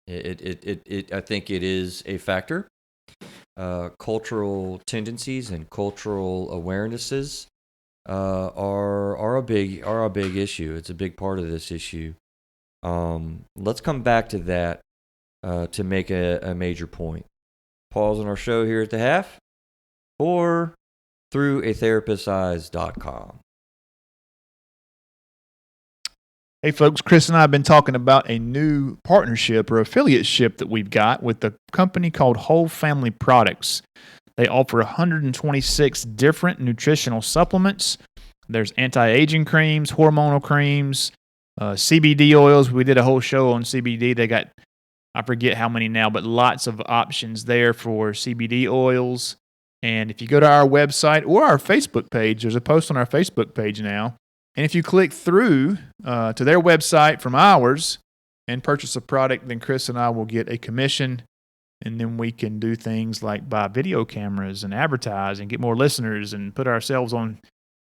I think it is a factor. Cultural tendencies and cultural awarenesses are a big issue. It's a big part of this issue. Let's come back to that to make a major point. Pause on our show here at the half, or through atherapist's.eyes.com. Hey folks, Chris and I have been talking about a new partnership or affiliateship that we've got with a company called Whole Family Products. They offer 126 different nutritional supplements. There's anti-aging creams, hormonal creams, CBD oils. We did a whole show on CBD. They got, I forget how many now, but lots of options there for CBD oils. And if you go to our website or our Facebook page, there's a post on our Facebook page now. And if you click through to their website from ours and purchase a product, then Chris and I will get a commission, and then we can do things like buy video cameras and advertise and get more listeners and put ourselves on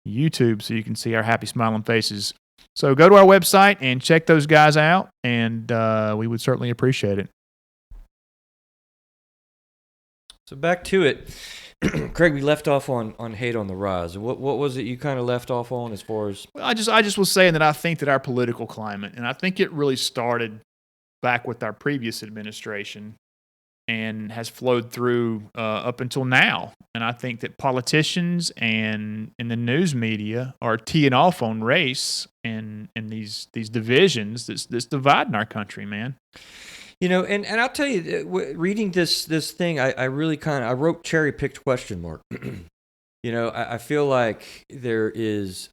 YouTube so you can see our happy smiling faces. So go to our website and check those guys out, and we would certainly appreciate it. So back to it. Craig, we left off on hate on the rise. What was it you kind of left off on as far as? Well, I just was saying that I think that our political climate, and I think it really started back with our previous administration and has flowed through up until now. And I think that politicians and the news media are teeing off on race and these divisions that's dividing our country, man. And I'll tell you, reading this thing, I really I wrote cherry-picked question mark. I feel like there is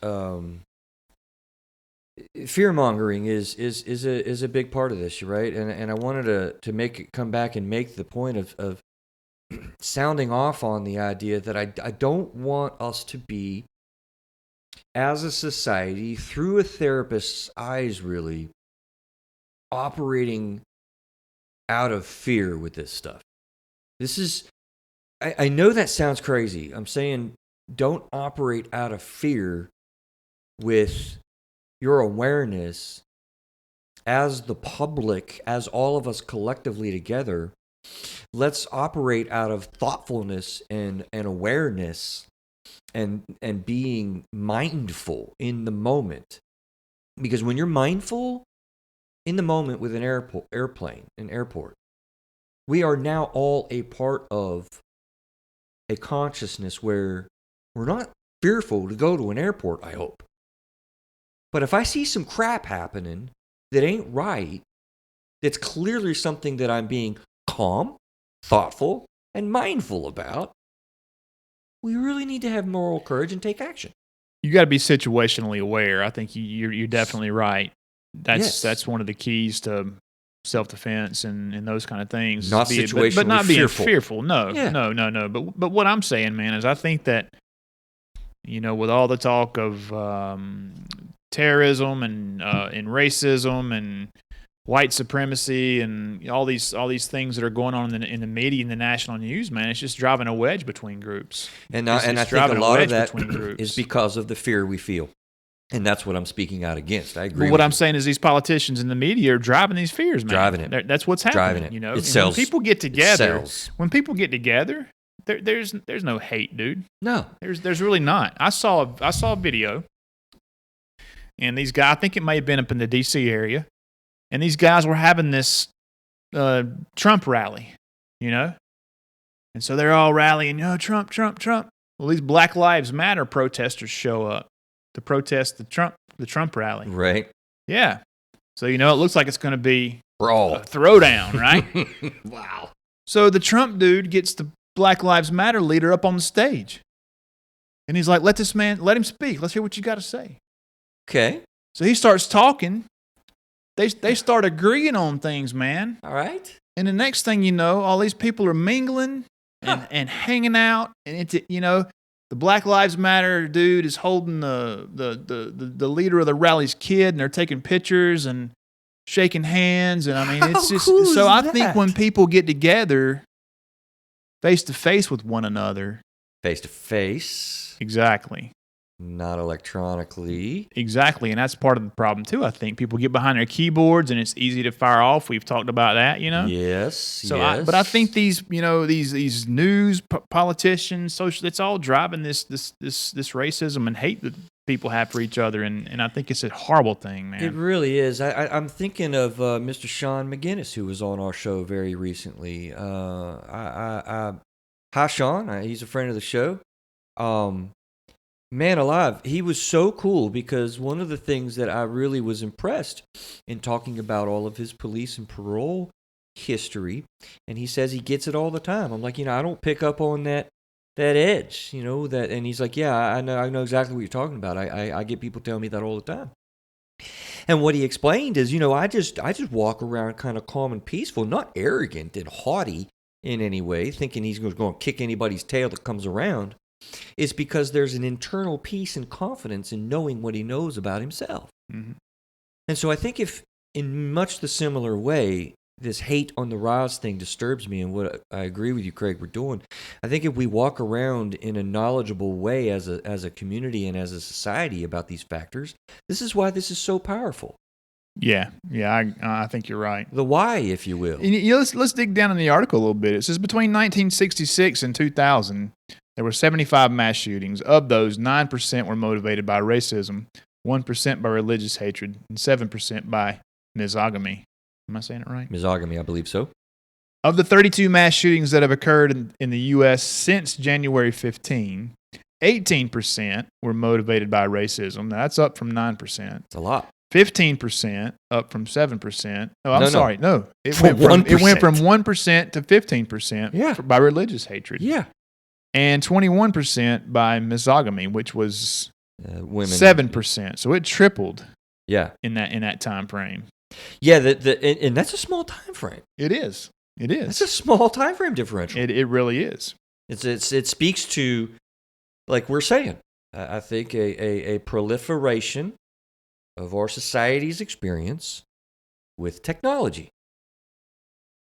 fear mongering is a big part of this, right? And I wanted to come back and make the point of sounding off on the idea that I don't want us to be, as a society, through a therapist's eyes, really operating out of fear with this stuff. This is, I know that sounds crazy. I'm saying don't operate out of fear with your awareness as the public, as all of us collectively together. Let's operate out of thoughtfulness and awareness and being mindful in the moment. Because when you're mindful in the moment with an airport, we are now all a part of a consciousness where we're not fearful to go to an airport, I hope. But if I see some crap happening that ain't right, that's clearly something that I'm being calm, thoughtful, and mindful about, we really need to have moral courage and take action. You got to be situationally aware. I think you're definitely right. That's one of the keys to self-defense and those kind of things. Not situationally but not fearful. being fearful. No. But what I'm saying, man, is I think that, with all the talk of terrorism and racism and white supremacy and all these things that are going on in the media and the national news, man, it's just driving a wedge between groups. And I think a lot of that is because of the fear we feel. And that's what I'm speaking out against. I agree. But what I'm saying is these politicians in the media are driving these fears, man. Driving it. That's what's happening. Driving it. It sells. When people get together, there's no hate, dude. No. There's really not. I saw a video, and these guys, I think it may have been up in the D.C. area, and these guys were having this Trump rally, and so they're all rallying, Trump, Trump, Trump. Well, these Black Lives Matter protesters show up to protest the Trump rally. Right. Yeah. So, it looks like it's going to be brawl, a throwdown, right? Wow. So the Trump dude gets the Black Lives Matter leader up on the stage. And he's like, let him speak. Let's hear what you got to say. Okay. So he starts talking. They start agreeing on things, man. All right. And the next thing you know, all these people are mingling and hanging out. And it's, the Black Lives Matter dude is holding the leader of the rally's kid, and they're taking pictures and shaking hands. And I mean, it's just cool so. I that? think when people get together, face to face with one another, face to face, exactly, not electronically, exactly, and that's part of the problem too. I think people get behind their keyboards, and it's easy to fire off. We've talked about that, Yes. So, yes. But I think these news politicians, it's all driving this racism and hate that people have for each other, and I think it's a horrible thing, man. It really is. I'm thinking of Mr. Sean McGinnis, who was on our show very recently. Hi, Sean. He's a friend of the show. Man alive, he was so cool because one of the things that I really was impressed in talking about all of his police and parole history, and he says he gets it all the time. I'm like, I don't pick up on that edge, that, and he's like, yeah, I know exactly what you're talking about. I get people telling me that all the time. And what he explained is, I just walk around kind of calm and peaceful, not arrogant and haughty in any way, thinking he's going to kick anybody's tail that comes around. It's because there's an internal peace and confidence in knowing what he knows about himself. Mm-hmm. And so I think if, in much the similar way, this hate on the rise thing disturbs me, and what I agree with you, Craig, we're doing, I think if we walk around in a knowledgeable way as a community and as a society about these factors, this is why this is so powerful. Yeah, I think you're right. The why, if you will. Let's dig down in the article a little bit. It says between 1966 and 2000, there were 75 mass shootings. Of those, 9% were motivated by racism, 1% by religious hatred, and 7% by misogamy. Am I saying it right? Misogamy, I believe so. Of the 32 mass shootings that have occurred in the U.S. since January 15, 18% were motivated by racism. Now, that's up from 9%. It's a lot. 15% up from 7%. Oh, No. It went from 1% to 15% by religious hatred. Yeah. And 21% by misogamy, which was women. 7%. So it tripled Yeah. in that time frame. Yeah, and that's a small time frame. It is. It is. It's a small time frame differential. It really is. It speaks to, like we're saying, I think a proliferation of our society's experience with technology.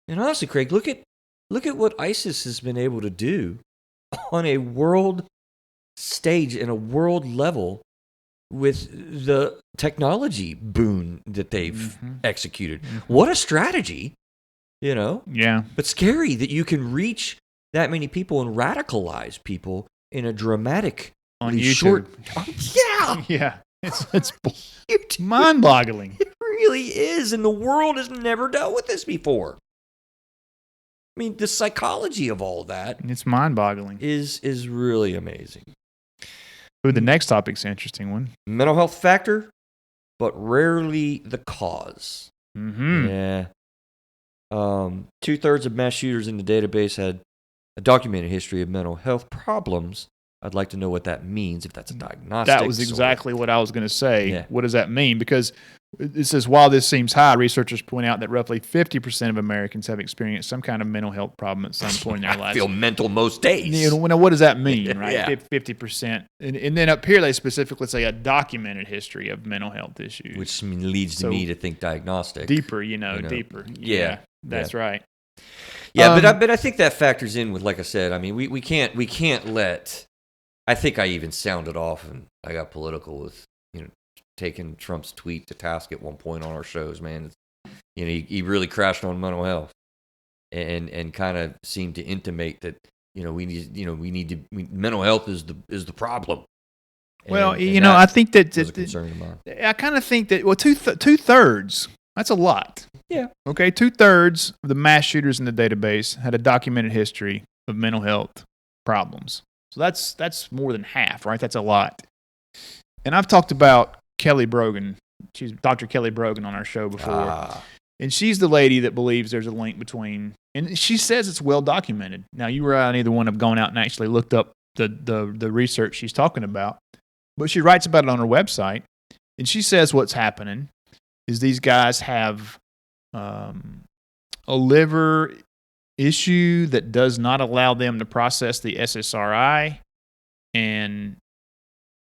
And honestly, Craig, look at what ISIS has been able to do on a world stage and a world level with the technology boon that they've executed. What a strategy, Yeah. But scary that you can reach that many people and radicalize people in a dramatic On YouTube. short. Yeah. Yeah. It's mind-boggling. It really is, and the world has never dealt with this before. I mean, the psychology of all that It's mind-boggling. is really amazing. Ooh, the next topic's an interesting one. Mental health factor, but rarely the cause. Mm-hmm. Yeah. 2/3 of mass shooters in the database had a documented history of mental health problems. I'd like to know what that means, if that's a diagnostic. That was exactly what I was going to say. Yeah. What does that mean? Because it says, while this seems high, researchers point out that roughly 50% of Americans have experienced some kind of mental health problem at some point in their I lives. feel mental most days. What does that mean, right? Yeah. 50%. And then up here, they specifically say a documented history of mental health issues. Which leads So me to think diagnostic. Deeper, deeper. Yeah. That's right. Yeah, but I think that factors in with, like I said, I mean, we can't let. I think I even sounded off and I got political with taking Trump's tweet to task at one point on our shows. Man, he really crashed on mental health and kind of seemed to intimate that mental health is the problem. Well, I think that was a concern of mine. I kind of think that two-thirds. That's a lot. Yeah. Okay, 2/3 of the mass shooters in the database had a documented history of mental health problems. So that's more than half, right? That's a lot. And I've talked about Kelly Brogan. She's Dr. Kelly Brogan on our show before. And she's the lady that believes there's a link between, and she says it's well documented. Now, you or I, neither one have gone out and actually looked up the research she's talking about, but she writes about it on her website. And she says what's happening is these guys have a liver issue that does not allow them to process the SSRI, and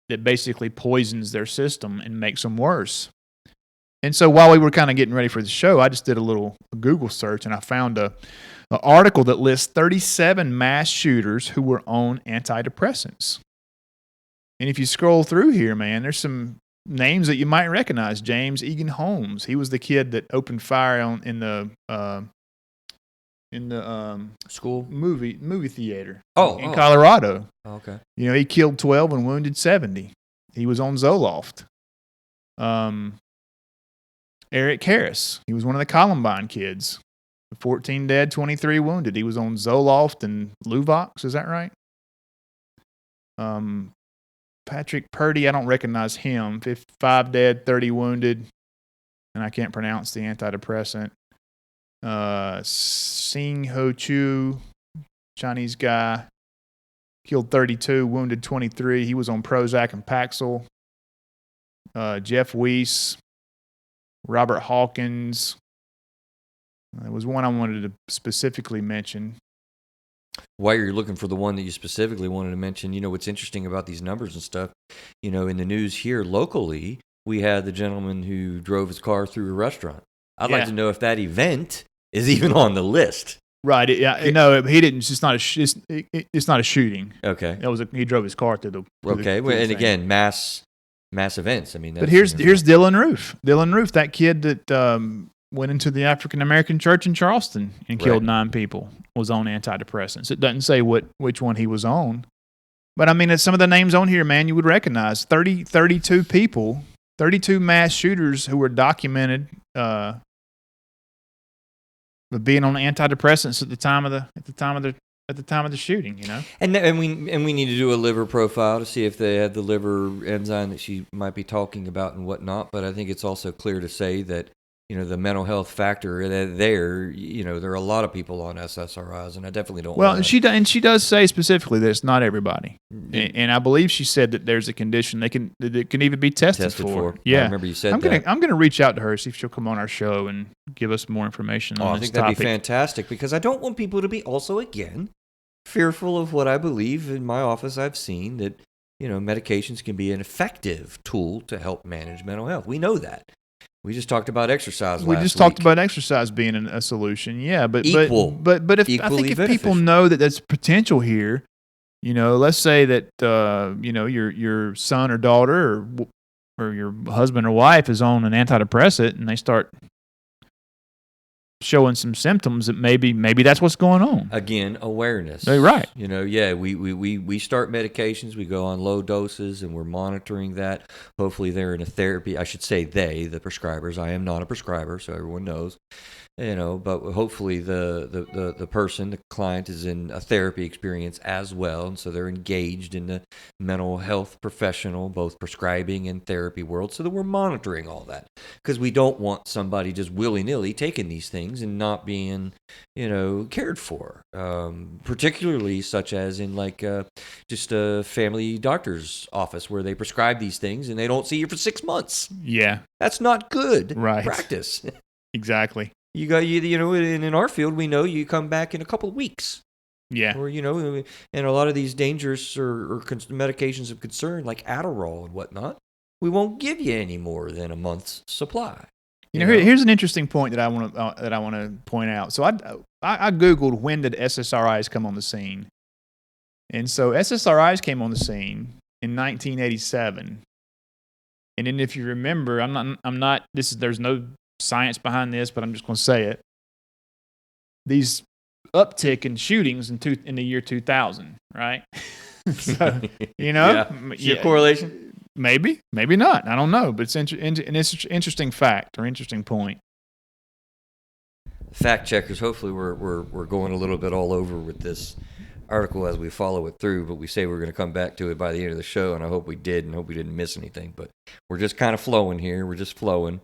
that basically poisons their system and makes them worse. And so while we were kind of getting ready for the show, I just did a little Google search, and I found an article that lists 37 mass shooters who were on antidepressants. And if you scroll through here, man, there's some names that you might recognize. James Egan Holmes. He was the kid that opened fire in the school movie theater in Colorado. Oh, okay. He killed 12 and wounded 70. He was on Zoloft. Eric Harris. He was one of the Columbine kids. 14 dead, 23 wounded. He was on Zoloft and Luvox. Is that right? Patrick Purdy, I don't recognize him. 5 dead, 30 wounded. And I can't pronounce the antidepressant. Sing Ho Chu, Chinese guy, killed 32, wounded 23. He was on Prozac and Paxil. Jeff Weiss, Robert Hawkins. There was one I wanted to specifically mention. While you're looking for the one that you specifically wanted to mention, what's interesting about these numbers and stuff, in the news here locally, we had the gentleman who drove his car through a restaurant. I'd like to know if that event is even on the list. Right. No, he didn't. It's not a shooting. Okay. He drove his car through the. And again, mass events. I mean, but here's Dylan Roof. Dylan Roof, that kid that went into the African American church in Charleston and killed 9 people, was on antidepressants. It doesn't say which one he was on, but I mean, it's some of the names on here, man, you would recognize. 32 people, 32 mass shooters who were documented being on antidepressants at the time of the shooting, And we need to do a liver profile to see if they had the liver enzyme that she might be talking about and whatnot. But I think it's also clear to say that the mental health factor there. There are a lot of people on SSRIs, and I definitely don't. Well, and she does say specifically that it's not everybody, and I believe she said that there's a condition that can even be tested for. Yeah, I remember you said that. I'm gonna reach out to her, see if she'll come on our show and give us more information on I this think topic. That'd be fantastic, because I don't want people to be also again fearful of what I believe. In my office, I've seen that medications can be an effective tool to help manage mental health. We know that. We just talked about exercise. We just talked about exercise being a solution. Yeah, but if I think if people know that there's potential here, let's say that your son or daughter or your husband or wife is on an antidepressant and they start showing some symptoms, that maybe that's what's going on. Again, awareness. Right. We start medications, we go on low doses, and we're monitoring that. Hopefully they're in a therapy. I should say the prescribers. I am not a prescriber, so everyone knows. But hopefully the person, the client, is in a therapy experience as well, and so they're engaged in the mental health professional, both prescribing and therapy world, so that we're monitoring all that, because we don't want somebody just willy-nilly taking these things and not being, cared for, particularly such as in just a family doctor's office where they prescribe these things and they don't see you for 6 months. Yeah, that's not good right practice. Exactly. In our field, we know you come back in a couple of weeks. Yeah. Or, and a lot of these dangerous or medications of concern, like Adderall and whatnot, we won't give you any more than a month's supply. Here's an interesting point that I want to point out. So I Googled, when did SSRIs come on the scene? And so SSRIs came on the scene in 1987. And then if you remember, there's no science behind this, but I'm just going to say it. These uptick in shootings in the year 2000, right? So, Your correlation? Maybe not. I don't know, but it's an interesting fact or interesting point. Fact checkers, hopefully we're going a little bit all over with this article as we follow it through, but we say we're going to come back to it by the end of the show, and I hope we did, and hope we didn't miss anything. But we're just kind of flowing here. We're just flowing.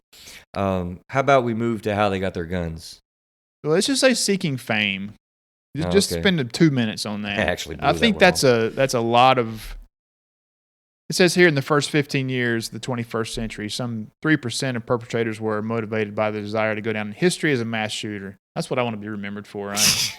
How about we move to how they got their guns? Well, let's just say seeking fame. Just spend 2 minutes on that. I think that's a lot of. It says here, in the first 15 years of the 21st century, some 3% of perpetrators were motivated by the desire to go down in history as a mass shooter. That's what I want to be remembered for, right?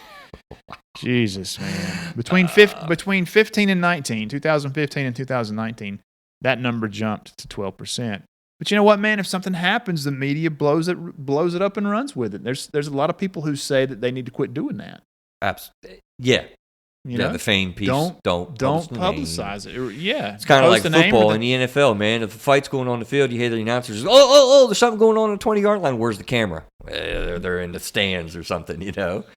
Jesus, man. Between 2015 and 2019, that number jumped to 12%. But you know what, man? If something happens, the media blows it up and runs with it. There's a lot of people who say that they need to quit doing that. Absolutely. Yeah. The fame piece. Don't publicize it. Yeah. It's kind of like football in the NFL, man. If a fight's going on the field, you hear the announcers, there's something going on the 20-yard line. Where's the camera? They're in the stands or something,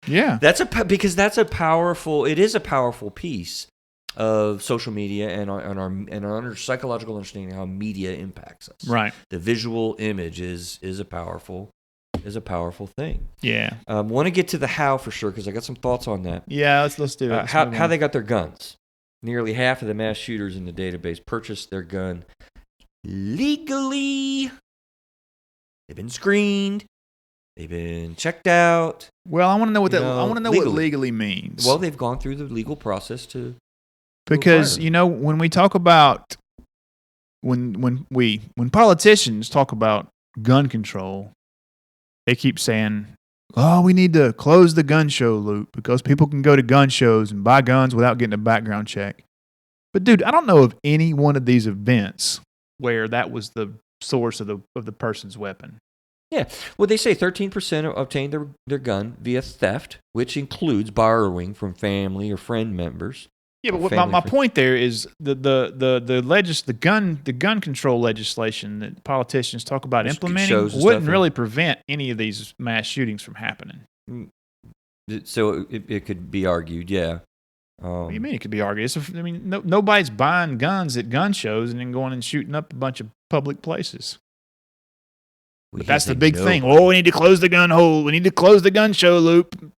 Yeah. Because that's a powerful piece of social media and our psychological understanding of how media impacts us. Right. The visual image is a powerful thing. Yeah. Want to get to the how for sure, because I got some thoughts on that. Yeah, let's do it. How they got their guns. Nearly half of the mass shooters in the database purchased their gun legally. They've been screened. They've been checked out. Well, I want to know what what legally means. Well, they've gone through the legal process to. Because when we talk about when politicians talk about gun control, they keep saying, "Oh, we need to close the gun show loop because people can go to gun shows and buy guns without getting a background check." But dude, I don't know of any one of these events where that was the source of the person's weapon. Yeah. Well, they say 13% obtained their gun via theft, which includes borrowing from family or friend members. Yeah, but my point there is the gun control legislation that politicians talk about implementing wouldn't really prevent any of these mass shootings from happening. So it could be argued, yeah. What do you mean it could be argued? Nobody's buying guns at gun shows and then going and shooting up a bunch of public places. But that's the big thing. Oh, we need to close the gun hole. We need to close the gun show loop.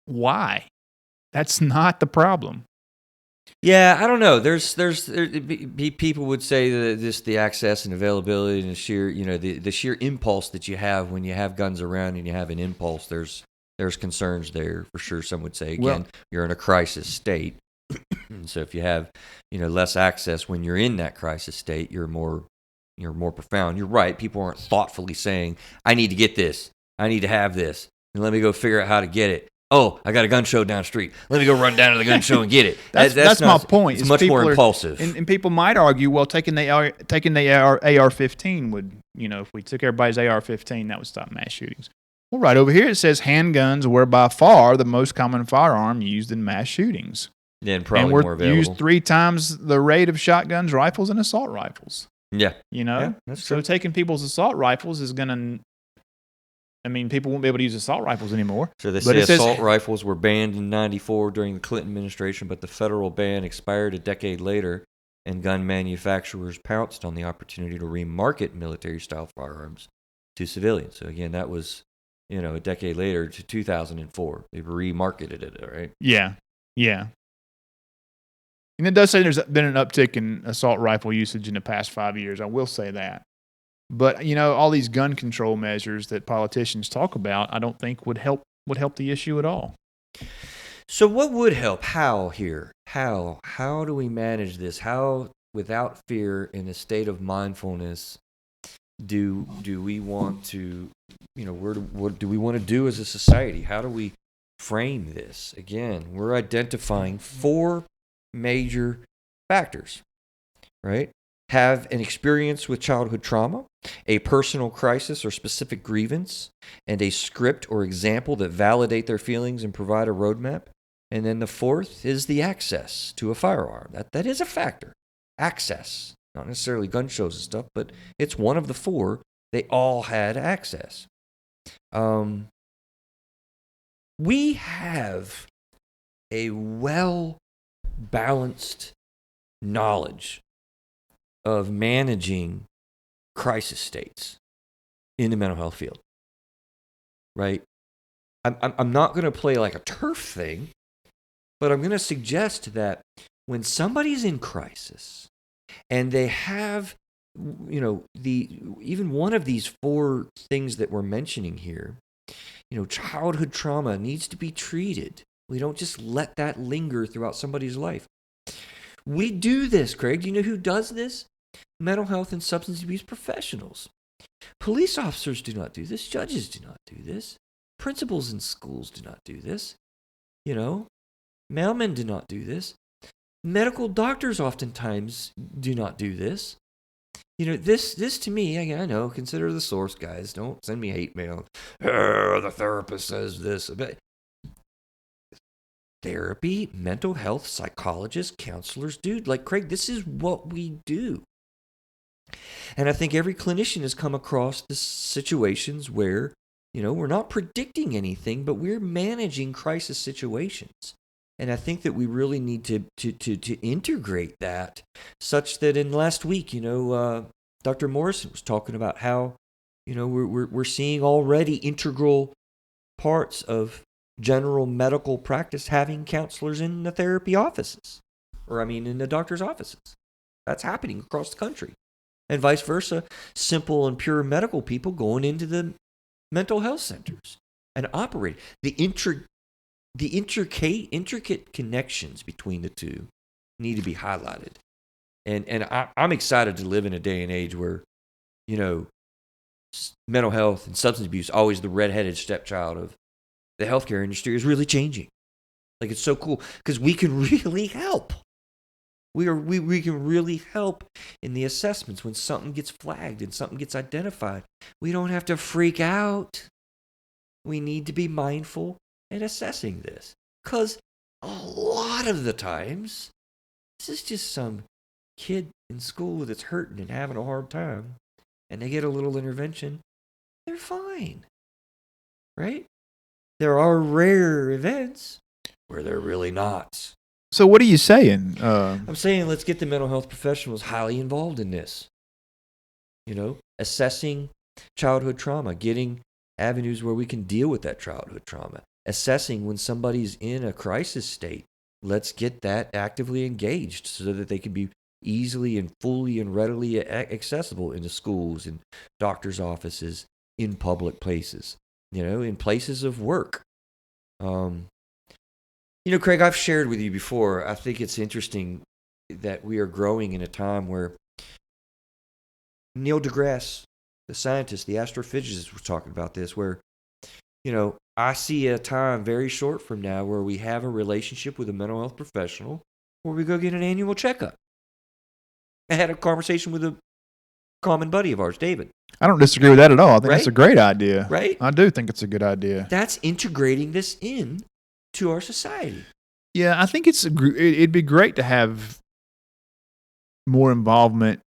Why? That's not the problem. Yeah, I don't know. People would say that just the access and availability and the sheer, the sheer impulse that you have when you have guns around and you have an impulse. There's concerns there for sure. Some would say again, you're in a crisis state, so if you have less access when you're in that crisis state, you're more profound. You're right. People aren't thoughtfully saying, "I need to get this. I need to have this, and let me go figure out how to get it." Oh, I got a gun show down the street. Let me go run down to the gun show and get it. That's my point. It's much more impulsive. And people might argue, well, taking the AR-15 would, if we took everybody's AR-15, that would stop mass shootings. Well, right over here it says handguns were by far the most common firearm used in mass shootings. Yeah, and probably were more available. Used 3 times the rate of shotguns, rifles, and assault rifles. Yeah. Yeah, that's true. So taking people's assault rifles is going to... people won't be able to use assault rifles anymore. So they say assault rifles were banned in '94 during the Clinton administration, but the federal ban expired a decade later, and gun manufacturers pounced on the opportunity to remarket military-style firearms to civilians. So again, that was, a decade later to 2004. They remarketed it, right? Yeah. And it does say there's been an uptick in assault rifle usage in the past 5 years. I will say that. But, all these gun control measures that politicians talk about, I don't think would help the issue at all. So what would help? How here? How do we manage this? How, without fear, in a state of mindfulness, do we want to, what do we want to do as a society? How do we frame this? Again, we're identifying 4 major factors, right? Have an experience with childhood trauma, a personal crisis or specific grievance, and a script or example that validate their feelings and provide a roadmap. And then the 4th is the access to a firearm. That is a factor. Access. Not necessarily gun shows and stuff, but it's one of the 4. They all had access. We have a well-balanced knowledge of managing crisis states in the mental health field, right? I'm not going to play like a turf thing, but I'm going to suggest that when somebody's in crisis and they have, even one of these 4 things that we're mentioning here, childhood trauma needs to be treated. We don't just let that linger throughout somebody's life. We do this, Craig. Do you know who does this? Mental health and substance abuse professionals. Police officers do not do this. Judges do not do this. Principals in schools do not do this. Mailmen do not do this. Medical doctors oftentimes do not do this. This to me, again, I know, consider the source, guys. Don't send me hate mail. The therapist says this. But therapy, mental health, psychologists, counselors, dude, like Craig, this is what we do. And I think every clinician has come across the situations where, we're not predicting anything, but we're managing crisis situations. And I think that we really need to integrate that such that in last week, Dr. Morrison was talking about how, we're seeing already integral parts of general medical practice having counselors in the therapy offices, in the doctor's offices. That's happening across the country. And vice versa, simple and pure medical people going into the mental health centers and operating. The intricate connections between the two need to be highlighted. And I'm excited to live in a day and age where, mental health and substance abuse, always the redheaded stepchild of the healthcare industry, is really changing. Like, it's so cool because we can really help. We can really help in the assessments when something gets flagged and something gets identified. We don't have to freak out. We need to be mindful in assessing this. Because a lot of the times, this is just some kid in school that's hurting and having a hard time, and they get a little intervention, they're fine. Right? There are rare events where they're really not. So what are you saying? I'm saying let's get the mental health professionals highly involved in this. Assessing childhood trauma, getting avenues where we can deal with that childhood trauma, assessing when somebody's in a crisis state, let's get that actively engaged so that they can be easily and fully and readily accessible into schools, in doctors' offices, in public places, in places of work. Craig, I've shared with you before, I think it's interesting that we are growing in a time where Neil deGrasse, the scientist, the astrophysicist, was talking about this, where, I see a time very short from now where we have a relationship with a mental health professional where we go get an annual checkup. I had a conversation with a common buddy of ours, David. I don't disagree with that at all. I think Right? that's a great idea. Right? I do think it's a good idea. That's integrating this in to our society. Yeah, I think it'd be great to have more involvement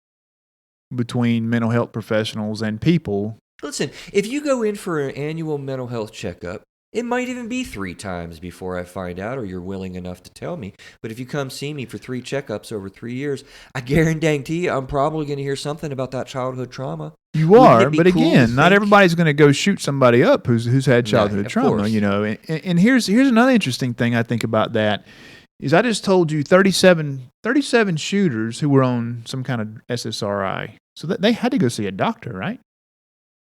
between mental health professionals and people. Listen, if you go in for an annual mental health checkup, it might even be 3 times before I find out, or you're willing enough to tell me. But if you come see me for 3 checkups over 3 years, I guarantee you I'm probably going to hear something about that childhood trauma. You are, but again, not everybody's going to go shoot somebody up who's had childhood trauma, course. And here's another interesting thing I think about that is I just told you 37 shooters who were on some kind of SSRI. So they had to go see a doctor, right?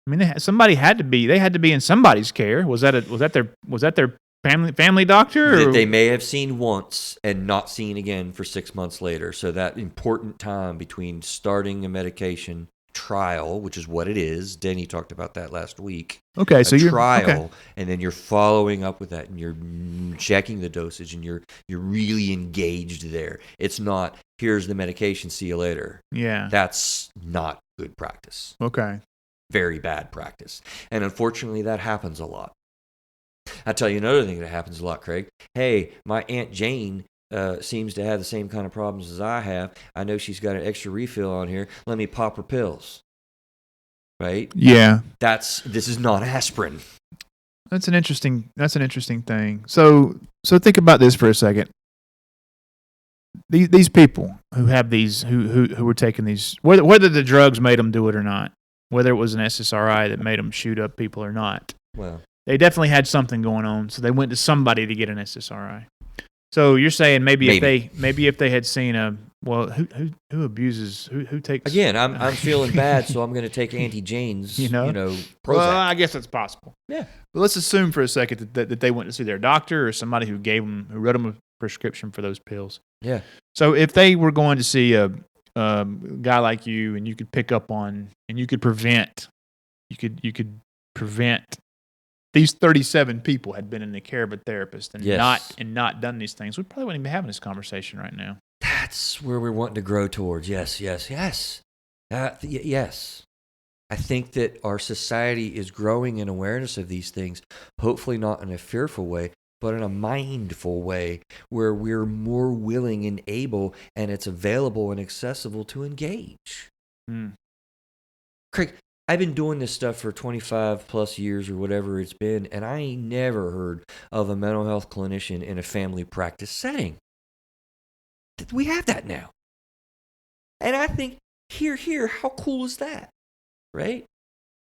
I mean, they had to be in somebody's care. Was that their family doctor? Or? That they may have seen once and not seen again for 6 months later. So that important time between starting a medication trial, which is what it is. Denny talked about that last week. Okay, so you're trial, and then you're following up with that, and you're checking the dosage, and you're really engaged there. It's not, here's the medication, see you later. Yeah, that's not good practice. Okay, very bad practice, and unfortunately, that happens a lot. I'll tell you another thing that happens a lot, Craig. Hey, my Aunt Jane seems to have the same kind of problems as I have. I know she's got an extra refill on here. Let me pop her pills. Right? Yeah. This is not aspirin. That's an interesting thing. So think about this for a second. These people who have these who were taking these, whether the drugs made them do it or not, whether it was an SSRI that made them shoot up people or not. Well, they definitely had something going on, so they went to somebody to get an SSRI. So you're saying maybe if they had seen who abuses who takes again I'm feeling bad, so I'm going to take Auntie Jane's Prozac. Well, I guess that's possible. Yeah. But let's assume for a second that they went to see their doctor or somebody who wrote them a prescription for those pills. Yeah. So if they were going to see a guy like you, and you could pick up on and you could prevent these 37 people had been in the care of a therapist and not done these things, we probably wouldn't be having this conversation right now. That's where we're wanting to grow towards. Yes. Yes. I think that our society is growing in awareness of these things, hopefully not in a fearful way, but in a mindful way where we're more willing and able, and it's available and accessible to engage. Craig, I've been doing this stuff for 25 plus years or whatever it's been, and I ain't never heard of a mental health clinician in a family practice setting. We have that now. And I think, here, how cool is that? Right?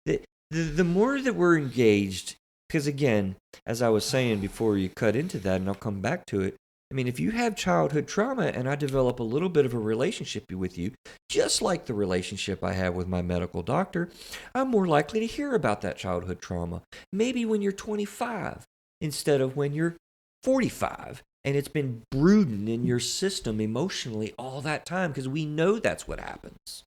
The more that we're engaged, because again, as I was saying before you cut into that, and I'll come back to it, I mean, if you have childhood trauma and I develop a little bit of a relationship with you, just like the relationship I have with my medical doctor, I'm more likely to hear about that childhood trauma. Maybe when you're 25 instead of when you're 45. And it's been brooding in your system emotionally all that time, because we know that's what happens.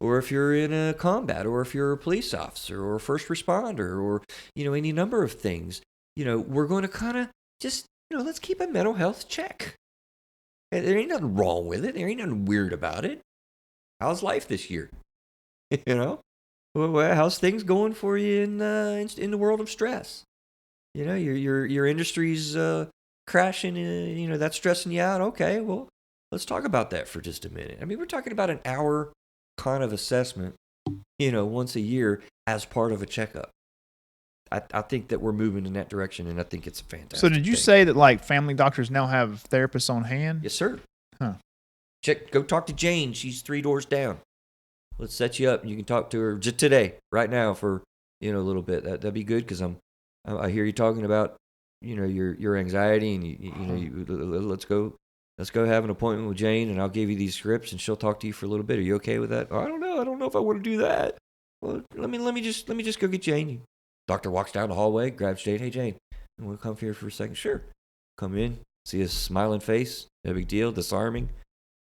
Or if you're in a combat, or if you're a police officer or a first responder, or, any number of things, we're going to kind of just, let's keep a mental health check. There ain't nothing wrong with it. There ain't nothing weird about it. How's life this year? How's things going for you in the world of stress? Your industry's crashing, that's stressing you out. Okay, well, let's talk about that for just a minute. I mean, we're talking about an hour kind of assessment, once a year as part of a checkup. I think that we're moving in that direction, and I think it's a fantastic So did you say that, like, family doctors now have therapists on hand? Yes, sir. Huh. Go talk to Jane. She's 3 doors down. Let's set you up, and you can talk to her just today, right now, for, a little bit. That'd be good, because I hear you talking about, your anxiety, and let's go have an appointment with Jane, and I'll give you these scripts, and she'll talk to you for a little bit. Are you okay with that? Oh, I don't know if I want to do that. Well, let me just go get Jane. Doctor walks down the hallway, grabs Jane. Hey, Jane, you want to come here for a second? Sure. Come in, see his smiling face. No big deal. Disarming.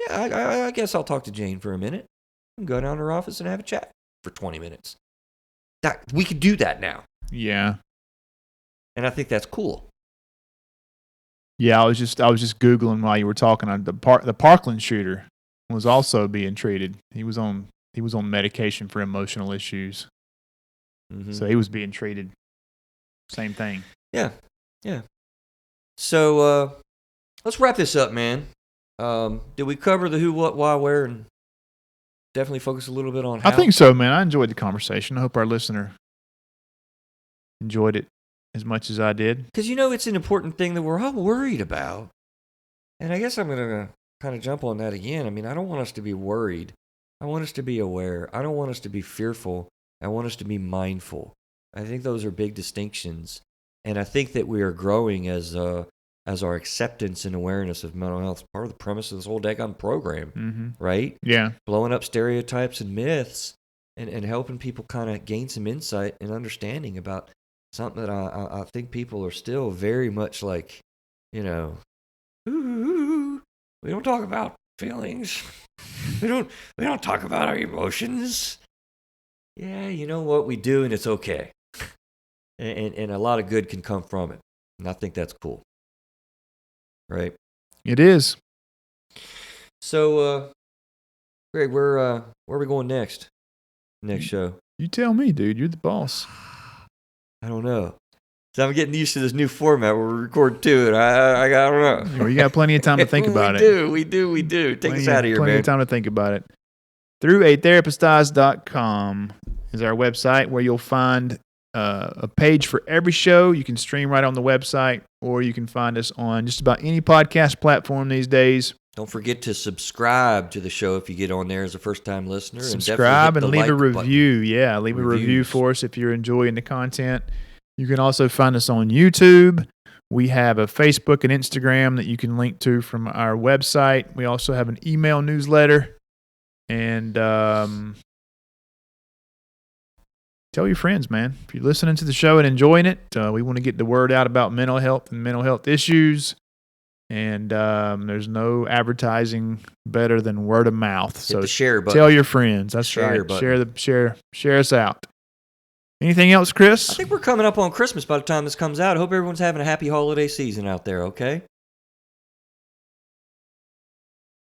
Yeah, I guess I'll talk to Jane for a minute. And go down to her office and have a chat for 20 minutes. We could do that now. Yeah. And I think that's cool. Yeah, I was just Googling while you were talking. The Parkland shooter was also being treated. He was on medication for emotional issues. Mm-hmm. So he was being treated. Same thing. Yeah. So let's wrap this up, man. Did we cover the who, what, why, where, and definitely focus a little bit on how? I think so, man. I enjoyed the conversation. I hope our listener enjoyed it as much as I did. Because, it's an important thing that we're all worried about. And I guess I'm going to kind of jump on that again. I mean, I don't want us to be worried. I want us to be aware. I don't want us to be fearful. I want us to be mindful. I think those are big distinctions. And I think that we are growing as our acceptance and awareness of mental health is part of the premise of this whole daggone program, right? Yeah. Blowing up stereotypes and myths and helping people kind of gain some insight and understanding about something that I think people are still very much like, ooh, we don't talk about feelings. We don't talk about our emotions. Yeah, you know what? We do, and it's okay. And a lot of good can come from it. And I think that's cool. Right? It is. So, Greg, where are we going next? Next show? You tell me, dude. You're the boss. I don't know. So I'm getting used to this new format where we record two, and I don't know. Well, you got plenty of time to think about it. We do. Take us out of here, plenty man. Of time to think about it. ThroughATherapistEyes.com is our website where you'll find a page for every show. You can stream right on the website, or you can find us on just about any podcast platform these days. Don't forget to subscribe to the show if you get on there as a first-time listener. Subscribe and leave a review. Yeah, leave a review for us if you're enjoying the content. You can also find us on YouTube. We have a Facebook and Instagram that you can link to from our website. We also have an email newsletter. And tell your friends, man. If you're listening to the show and enjoying it, we want to get the word out about mental health and mental health issues. And there's no advertising better than word of mouth. Hit so the share button. Tell your friends. That's right. Button. Share us out. Anything else, Chris? I think we're coming up on Christmas by the time this comes out. I hope everyone's having a happy holiday season out there, okay?